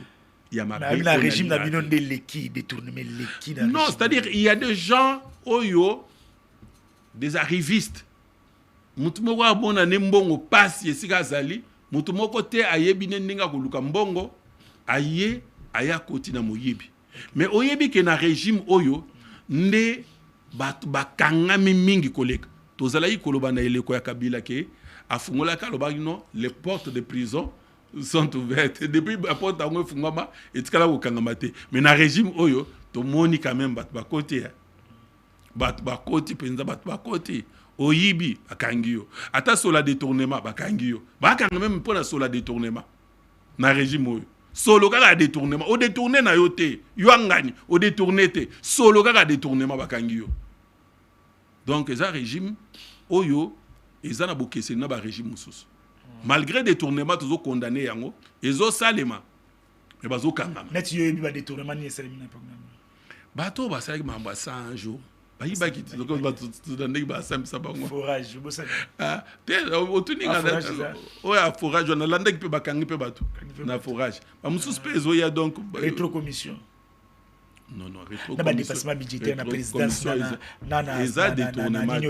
ya mabe na régime na bino de leki détournement leki na non c'est-à-dire il y a des gens oyo des arrivistes mutu moko abona ne mbongo pasi esika azali mutu moko te ayebi ne ndinga koluka mbongo aye aya koti na moyibi mais oyebi ke na régime oyo nde batu bakangami mingi koleka tozalaki koloba na eleko ya Kabila ke afungolaka alobaki non les portes de prison sont ouvertes depuis la porte ango efungama etikala kokangama te mais na régime oyo tomoni quand même batu bakoti batu bakoti penza batu bakoti oyibi bakangi yo ata sola détournement bakangi yo bakanga même mpona sola détournement na régime oyo solo kaka détournement o détourner na yo te yo ngani o détourner te solo kaka détournement bakangi yo donc eza régime oyo eza na bokese na ba régime mususu malgré détournement tozo condamné yango ezo salema mais bazo kangama net yo yebi ba détournement ni esalemi na programme bato basaki mamba 100 un jour bayi baki toko bato ndenge ba samisa bango forage bosa ah te otuninga oya forage na landa ki pe bakangi pe bato na forage ba mususu pe ezo ya donc rétro commission non rétro na ba dépassement budgétaire na présidence na eza détournement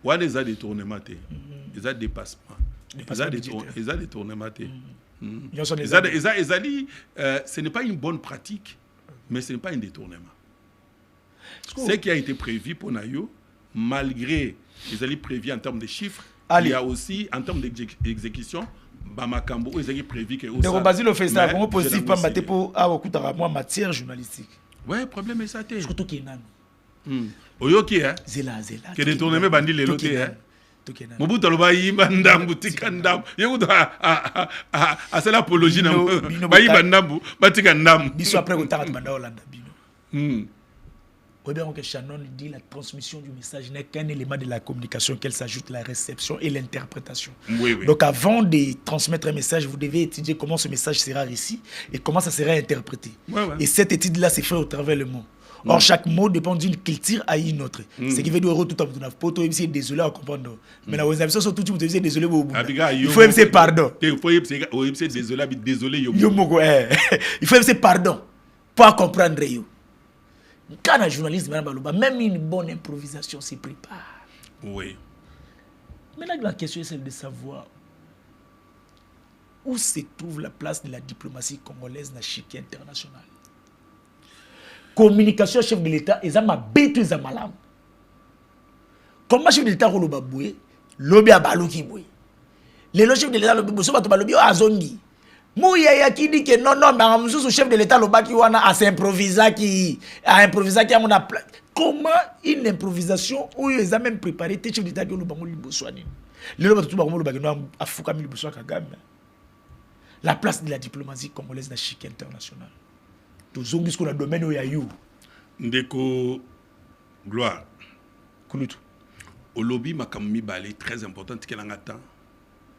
wana eza détournement te eza dépassement eza détournement te ce n'est pas une bonne pratique mais ce n'est pas un détournement. Ce qui a été prévu pour Nayo, malgré les alliés prévus en termes de chiffres, il y a aussi en termes d'exécution, Bamakambo, ils ont prévu que. Donc, Basile le fait ça, comment possible pas battre pour avoir moi matière journalistique. Ouais, problème est ça. Surtout qu'il y a un. Oyoki, hein? Zela. Que détournement bandit les lotés, hein? Mobutu aloba yimba ndambu tika ndambu yekuto c'est l'apologie na bayimba ndambu batika ndambu biso après kontaka banda Hollande bino Ou bien que Shannon dit la transmission du message n'est qu'un élément de la communication, qu'elle s'ajoute la réception et l'interprétation. Oui. Donc avant de transmettre un message, vous devez étudier comment ce message sera réussi et comment ça sera interprété. Et cette étude-là s'est faite au travers le mot. Or, chaque mot dépend d'une culture à une autre. Ce qui veut dire que tout le monde est désolé à comprendre. Mais là, vous avez tout le monde est désolé. Il faut même pardon. Il faut même désolé. Il faut même pardon pour comprendre. Quand un journaliste, même une bonne improvisation se prépare. Oui. Maintenant, la question est celle de savoir où se trouve la place de la diplomatie congolaise dans l'échiquier international. Communication chef de l'État, ils ont ma bête, ils ont malam. Comment chef de l'État a boué, lobby a balouki boué. Les chefs de l'État lobby boué, lobby a zongi. Mouya qui dit que non, mais le chef de l'État lobby a improvisé qui a mon appel. Comment une improvisation où ils ont même préparé tes chefs d'État qui ont le besoin. La place de la diplomatie congolaise dans l'échiquier international. Tous ont dit qu'on a domaine où il y a eu. Ndeko gloire. Kulutu. Au lobby makammi balé très important qu'il en attend.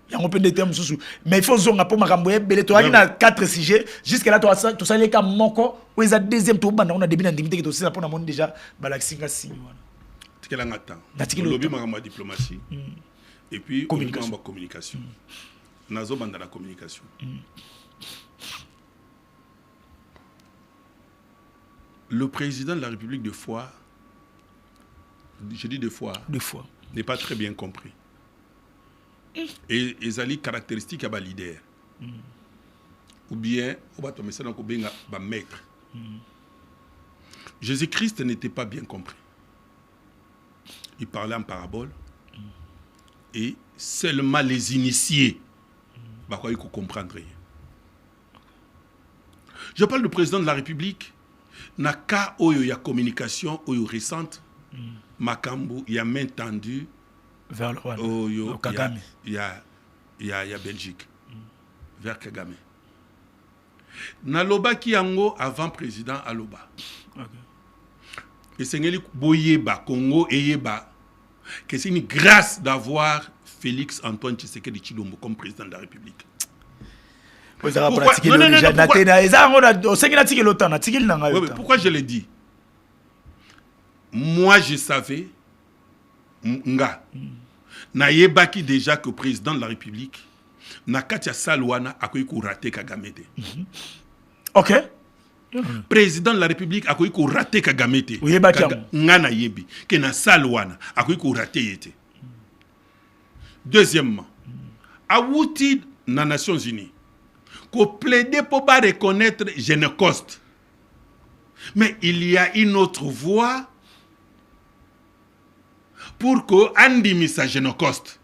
Il y a un peu de termes sous. Mais il faut zonga pour makamboye belé toi il y a 4 sujets jusqu'à là toi ça tout ça les cas moko où ils a deuxième tour on a début d'intimité qui aussi là pour monde déjà balaxinga signe voilà. Qu'il en attend. Au lobby makamma diplomatie. Et puis communication. Nazo banda la communication. Le président de la République de fois, je dis de fois, n'est pas très bien compris. Et ils ont les caractéristiques à leader. Ou bien, on va tomber ça dans le maître. Jésus-Christ n'était pas bien compris. Il parlait en parabole. Et seulement les initiés, ils comprendre rien. Je parle du président de la République. Na ka oyo ya communication oyo récente makambo ya main tendue vers le oyo Kagame ya Belgique vers Kagame na loba ki yango avant président aloba et sengeli boyeba Congo eyeba que c'est une grâce d'avoir Félix Antoine Tshisekedi Tshilombo comme président de la République. Pourquoi je l'ai dit? Moi, je savais, nayebaki déjà que président de la République na kati ya salwana akoyi ko rater Kagame te. OK. Président de la République akoyi ko rater Kagame te. Ngana yebi ke na salwana akoyi ko rater yete. Deuxièmement, awuti na Nations Unies ko plaider pour pas reconnaître Génocoste. Mais il y a une autre voie pour que andimisa Génocoste.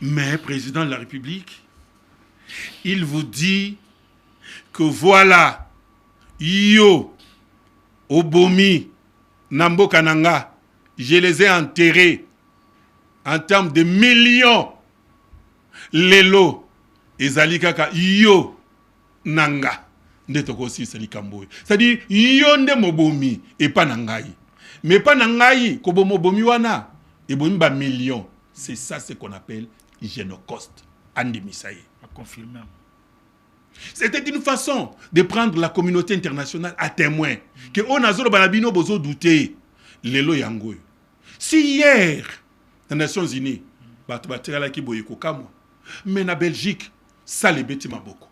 Mais président de la République, il vous dit que voilà, yo, Obomi, Nambo Kananga, je les ai enterrés en termes de millions. Lelo, ezali kaka yo, Nanga, ndetoko si salikamboy. C'est-à-dire, yo nde mobomi, et pas Nangaï. Mais pas Nangaï, kobo mobomi wana, et bomi ba millions. C'est ça ce qu'on appelle Génocoste. Andi Misaye. Confirmé. C'était une façon de prendre la communauté internationale à témoin. Que on a zolo banabino bozo douter. Lelo yangoy. Si hier, dans les Nations Unies, mais na Belgique, ça les bêtis maboko.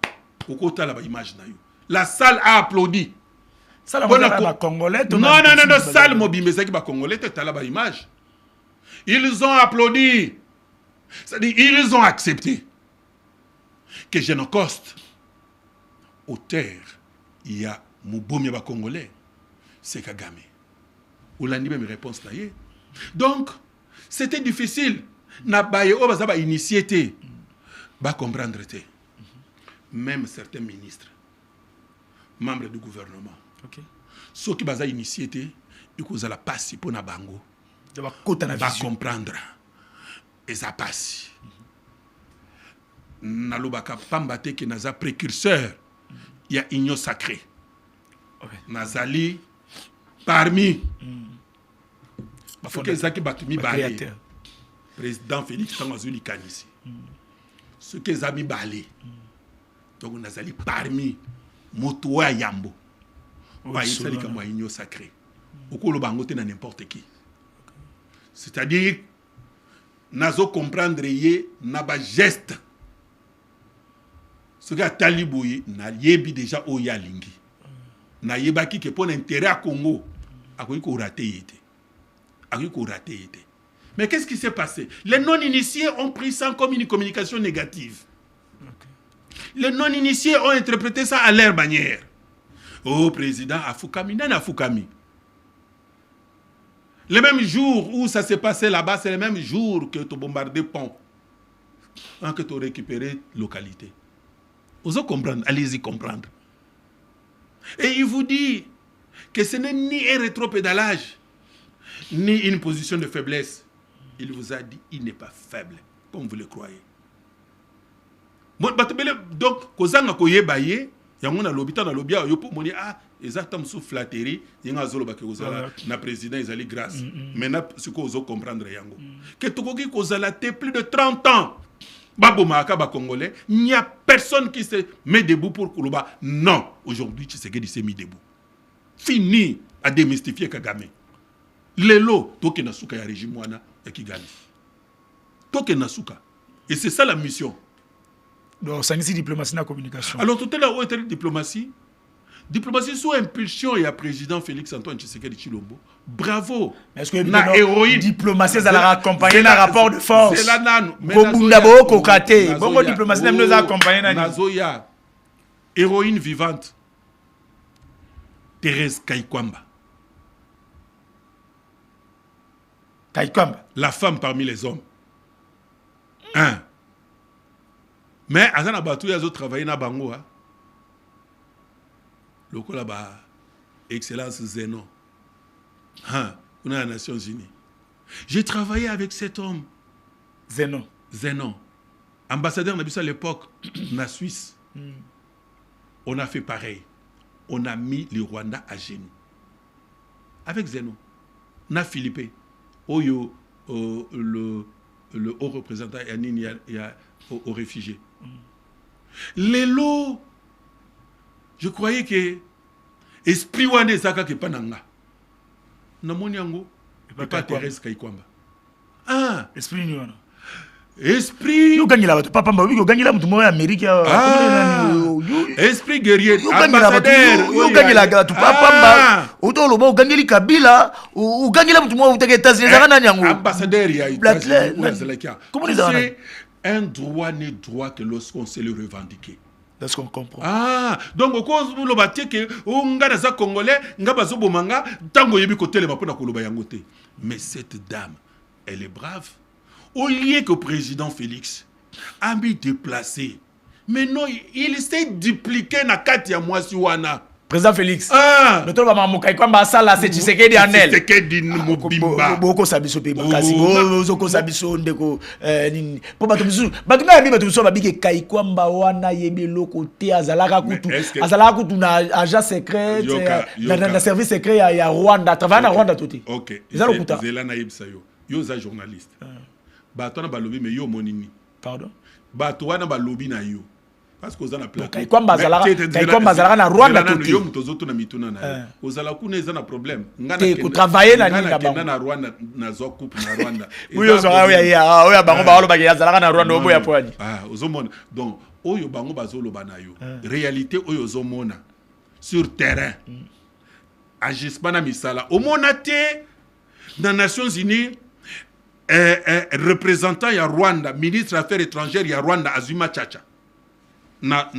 La salle a applaudi. Congolais. Non, salle mobimezaki ba Congolais, tu as la image. Ils ont applaudi. C'est-à-dire, ils ont accepté que Génocoste, auteur, il y a Mubomi ba Congolais, c'est Kagame. Ou l'année même réponse là. Donc, c'était difficile. Na baye o bazaba initié ba comprendre te. Même certains ministres, membres du gouvernement. OK. Ceux qui baza initié te, ils causent la passe pour na bango. Va comprendre. Et ça passe. Nalobaka pambate ki naza précurseur. Il y a union sacrée. Nazali parmi président Félix Tangoazuli Kanisi. Ce que Zami Balé. Donc on a parmi Motoa Yambo. On a une union sacrée. Au le bangote na n'importe qui. C'est-à-dire, nazo comprendre yé naba geste. Ce que Talibouye na yebi déjà oya lingi. Na yebaki ke pour intérêt à Congo, akoyi ko raté yete. Mais qu'est-ce qui s'est passé? Les non-initiés ont pris ça comme une communication négative. Les non-initiés ont interprété ça à leur manière. Oh, président Afukami, non Afukami. Le même jour où ça s'est passé là-bas, c'est le même jour que tu as bombardé pont. Que tu as récupéré localité. Vous allez comprendre, allez-y comprendre. Et il vous dit que ce n'est ni un rétropédalage, ni une position de faiblesse. Il vous a dit, il n'est pas faible, comme vous le croyez. Donc, kozanga koyebaye, yangona lobita na lobia yopo moni exactement sous flatterie, yanga zolo bake kozala na président ezali grâce. Maintenant ce que vous comprendre yango. Que tokoki kozala te plus de 30 ans. Babo Maaka ba Congolais, il n'y a personne qui se met debout pour Koulouba. Non, aujourd'hui Tshisekedi s'est mis debout. Fini à démystifier Kagame. Lelo toke nasuka ya régime wana ya Kigali. Toke nasuka. Et c'est ça la mission. Donc ça c'est diplomatie na communication. Alors tout à l'heure où était la diplomatie? Diplomatie sous impulsion et à président Félix Antoine Tshisekedi Tshilombo. Bravo. Est-ce que na héroïne diplomatie ça l'a accompagné dans rapport de force? C'est la nan. Kobundabo kokate. Bongo diplomatie nous a accompagné dans Nazoya. Héroïne vivante. Thérèse Kaikwamba. Kaikwamba. La femme parmi les hommes. Hein. Mais Azana Batou yazo travaillé na bango hein. Loko là-bas, Excellence Zeno. Hein, on a les Nations Unies. J'ai travaillé avec cet homme. Zeno. Ambassadeur Nabissa à l'époque, na Suisse. On a fait pareil. On a mis le Rwanda à genoux. Avec Zeno. Na Philippe. Oyo, le haut représentant aux réfugiés. Les lots. Je croyais que esprit wane saka ke pananga. Na moni yango pas Thérèse Kaikwamba. Ah, esprit ni wana. esprit. Yo gagner la papa mba yo gagner la mutu mo Amérique. Esprit guerrier. Yo gagner la yo gagner la gatu papa mba. Oto lo ba gagner li Kabila, o gagner la mutu mo uteke États-Unis za kana nyango. Ambassadeur ya États-Unis. Comment ils ont? C'est un droit n'est droit que lorsqu'on sait le revendiquer. Est-ce qu'on comprend? Ah, donc au cause où l'on que nga za congolais, nga bazobo manga, tango yebi kote le mapona koloba yangote. Mais cette dame, elle est brave. Au lieu que le président Félix a mis déplacé, mais non, il s'est dupliqué na kati ya mwasi wana. Président Félix. Ah, le tolo ba mamuka kwamba sala c'est Tshisekedi Anel. Tshisekedi Mobimba. Boko sabiso pe bakasi. Boko sabiso ndeko nini. Po bato bisu. Bato na bi bato bisu ba bike kai kwamba wana yebe loko te azalaka kutu. Azalaka kutu na agent secret na service secret ya Rwanda. Travaille na Rwanda tout. OK. Ezalo kuta. Zela na yebisa yo. Yo za journaliste. Bato na balobi mais yo monini. Pardon. Bato wana balobi na yo. Parce que ozana plateau. Kai kwamba zalaka na Rwanda tout. Yo mutozoto na mituna na. Ozala kuna ezana problème. Ngana ke travailler na nini na bango. Na Rwanda na zo coupe na Rwanda. Uyo zo ya bango ba olo ba ya zalaka na Rwanda obo ya poani. Ah, ozomona. Donc oyo bango bazolo bana yo. Réalité oyo ozomona sur terrain. Agissement na misala. Omona te dans Nations Unies représentant ya Rwanda, ministre des Affaires étrangères ya Rwanda Azuma Chacha. Na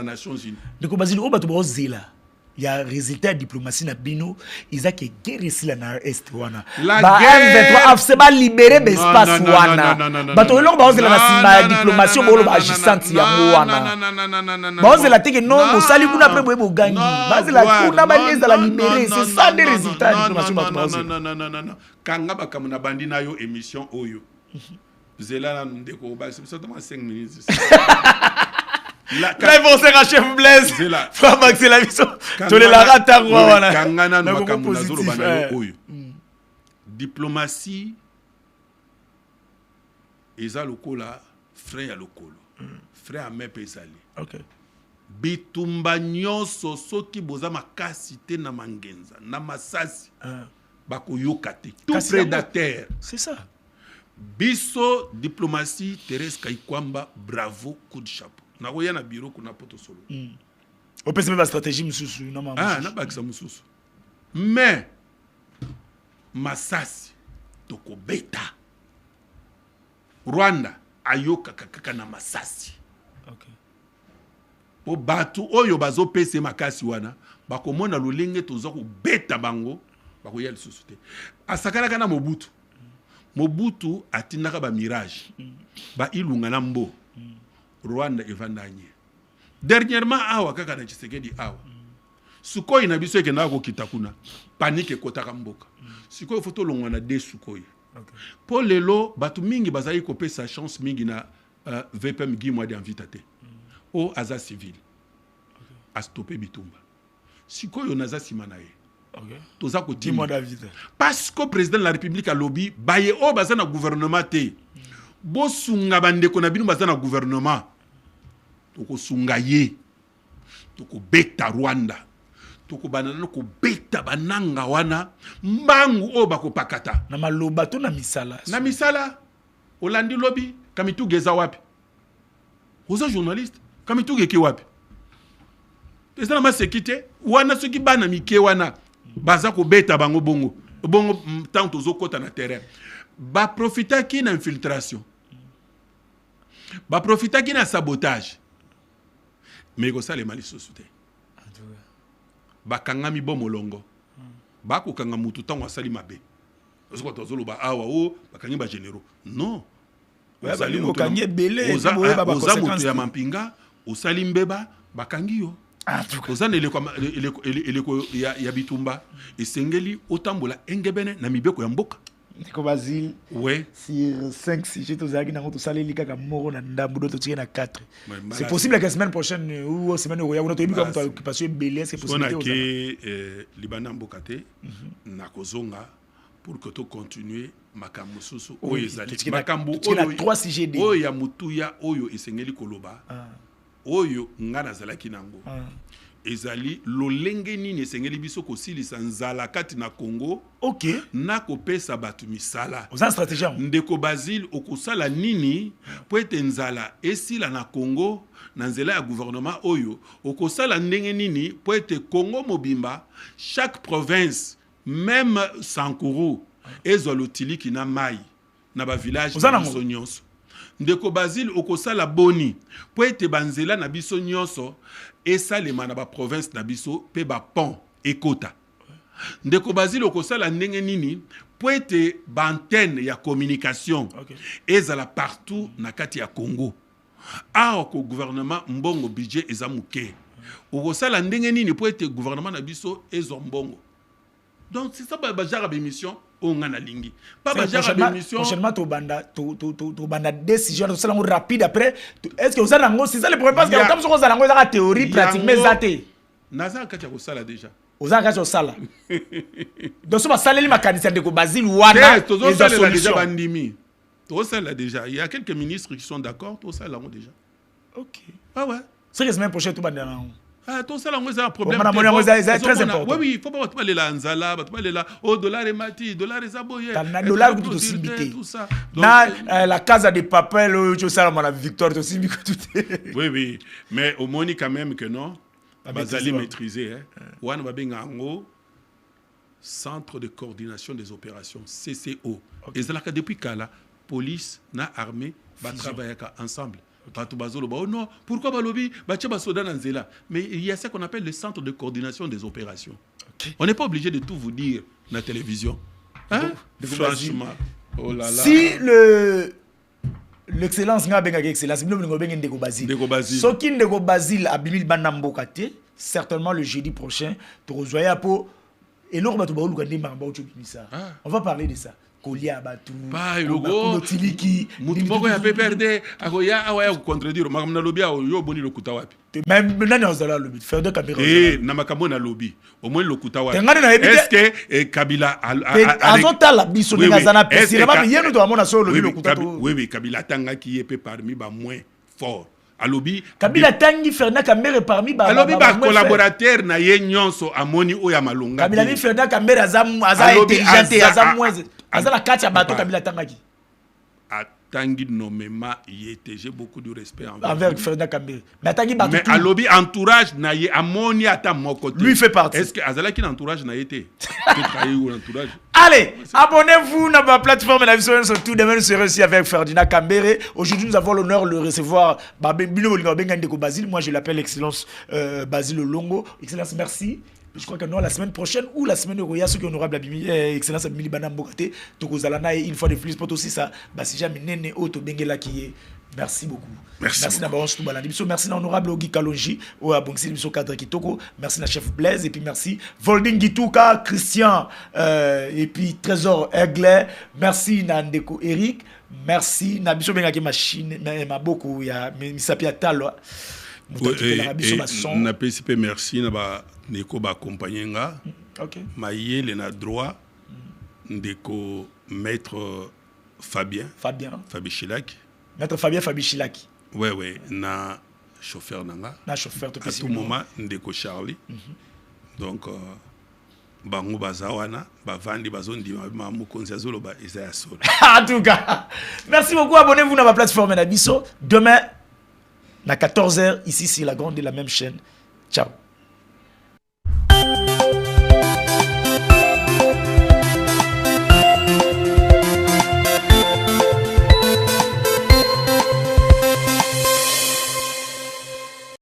Nations Unies. Donc bazili o bato bazela. Il y a résultat de diplomatie na bino, ils a que guerre ici là na est wana. Ba M23 afse ba libérer l'espace wana. Bato lo bazela na sima diplomatie bo lo ba agissante ya wana. Bazela te que non mo sali kuna après bo gangi. Bazela kuna ba les la libérer, c'est ça des résultats de diplomatie bato. Non. Kanga ba kamuna bandi na yo émission oyo. Zela na ndeko ba c'est seulement 5 minutes. Là, ils vont se racheter Blaise. Frère Max, c'est la mission. Tu les la rates à moi. Diplomatie, eza lokola frère ya lokolo. Frère me pesali. OK. Bitumba nyonso soki boza makasi te na mangenza, na masasi. Bakoyoka te. Tout prédateur. C'est ça. Biso diplomatie Thérèse Kaikwamba, bravo, coup de chapeau. Na koya na bureau kuna poto solo. On peut se mettre la stratégie mususu non ma. Ah, na bakisa mususu. Mais masasi toko beta. Rwanda ayoka kaka na masasi. OK. Po batu oyo bazo pese makasi wana, bakomona lolenge tozo ko beta bango, bakoya lisusu te. Asakala kana Mobutu. Mobutu atindaka ba mirage. Ba ilunga na mbo. Rwanda evandanye. Dernièrement awa kaka na Tshisekedi awa. Sukoi na biso ekenda ko kitakuna. Panique kotaka mboka. Sukoi foto longwa na de Sukoi. Okay. Po lelo batu mingi bazali ko pesa chance mingi na VPM Gimwa de invitate. O aza civil. A stopper bitumba. Sukoi onaza simana ye. OK. Toza ko Gimwa David. Parce que le président de la République a lobby baye o bazana gouvernement te. Bo sunga bande ko na binu bazana gouvernement. Toko sunga ye. Toko beta Rwanda. Toko banana ko beta bananga wana mbangu o bako pakata. Na maloba to na misala. Na misala Olandi lobby Kamitu geza wapi? Oza journaliste Kamitu geke wapi? Président ma sécurité wana soki bana mike wana baza ko beta bango bongo. Bongo tant tozo kota na terrain. Ba profita ki na infiltration. Ba profita ki na sabotage. Mais ko sale mali sosute. Ba kanga mi bomo longo. Ba ko kanga mutu tango asali mabe. Ozo tozolo ba awa o ba kangi ba généraux. Non. Osali mutu kangi belé oza mutu ya mampinga, osali mbeba ba kangi yo. Oza eleko ya bitumba esengeli otambola engebene na mibeko ya mboka. Niko Basile. Ouais. Sur 5 sujets aux agis nango to saleli kaka moro na ndambu do to tirer na 4. C'est possible que la semaine prochaine ou semaine où il y a une autre comme occupation belé c'est possible. On a que Libanais mbokate na kozonga pour que tu continuer makambo susu oyo ezali makambo oyo 3 sujets de oyo ya mutuya oyo esengeli koloba oyo ngana zalaki nango ezali lolenge nini esengeli biso kosilisa nzala kati na Congo. Ok. Na kopesa batu misala. Vous avez une stratégie. Ndeko Basile okosala nini po ete nzala esila na Congo na nzela ya gouvernement oyo okosala ndenge nini po ete Congo mobimba chaque province même Sankuru ezwa lotiliki na mai na ba village na biso nyonso. Ndeko Basile okosala boni po ete banzela na biso nyonso esalema na ba province na biso pe ba pont ekota. Ndeko Basile okosala ndenge nini po ete ba antenne ya communication ezala partout na kati ya Congo. Ko gouvernement mbongo budget eza muke. Okosala ndenge nini po ete gouvernement na biso ezo mbongo. Donc c'est ça ba jara ba émission on a lingi. Pas ba jara ba émission. Prochainement to banda décision to sala rapide après. Est-ce que vous allez c'est ça le problème parce que comme ça on a la théorie pratique mais zaté. Naza kati ko sala déjà. Oza kati ko sala. Donc ça va saler ma candidat Ndeko Basile wana. Tozo sala déjà bandimi. Tozo sala déjà. Il y a quelques ministres qui sont d'accord, tout ça là déjà. OK. Ah ouais. C'est la semaine prochaine tout banda. Tout ça, là, on a un problème. C'est très important. Oui, il faut pas aller là, Nzala, pas aller là. Oh, dollar et mati, dollar et zaboye. Dollar tout aussi bité. Tout ça. La casa de papel, tu sais, la victoire, tu aussi tout. Oui, mais au moins quand même que non. Bazali maîtriser. Ouane Babengango, Centre de coordination des opérations, CCO. Et c'est là que depuis qu'à police, na armée, va travailler ensemble. Oh non, pourquoi Balobi mais il y a ce qu'on appelle le centre de coordination des opérations. On n'est pas obligé de tout vous dire dans la télévision. Hein? Franchement. Oh là là. Si l'excellence n'a pas excellence, Ndeko Basile. Ce qui Ndeko Basile a bimil banambokate, certainement le jeudi prochain, tu rejoins pour et on va parler de ça. Kolia batu pa logo tiliki mutumoko ya PPRD akoya awaya contredire makamna lobby yo boni lokuta wapi même nani ozala lobby faire de caméra na makambo na lobby au moins lokuta wapi est-ce que Kabila azota la biso ni ngazana pisira ba yenu to amona so lobby lokuta to oui Kabila tanga qui est parmi ba moins fort alobi Kabila tangi Fernand Kambere parmi ba alobi ba collaborateur na ye nyonso amoni oya malonga Kabila ni Fernand Kambere aza intelligent aza moins aza la katia bato Kabila tangaki atangi nommément yete j'ai beaucoup de respect envers Fernand Kambere mais atangi bato mais alobi entourage na ye amoni ata moko lui fait partie est-ce que azala ki entourage na yete entourage. Allez, abonnez-vous à ma plateforme et la vision surtout demain nous serons ici avec Ferdinand Kambere. Aujourd'hui nous avons l'honneur de le recevoir Ndeko Basile. Moi je l'appelle Excellence Basile Longo. Excellence, merci. Je crois que nous la semaine prochaine ou la semaine où il y a ceux qui honorable Excellence Abimili Banambokate Tokozalana une fois de plus pour aussi ça si jamais nene auto bengela qui est. Merci beaucoup. Merci d'abord tout balandi. Merci à honorable Ogi Kalonji au Abongsi biso cadre Kitoko. Merci à chef Blaise et puis merci Volding Gituka, Christian et puis Trésor Egler. Merci Nandeko Eric. Merci na biso bengaki machine ma beaucoup ya misapi atalo. Na PCP merci na ba Neko ba accompagner nga. OK. Maïe na droit Ndeko maître Fabien Chilaki. Maître Fabien Chilaki. Oui, na chauffeur nanga. Na chauffeur à tout moment Ndeko Charlie. Donc bango bazawana bavandi bazondi ma mukonzi azolo ba Isaiah Solo. En tout cas, merci beaucoup, abonnez-vous à ma plateforme Nabiso. Demain à 14h ici sur la grande de la même chaîne. Ciao.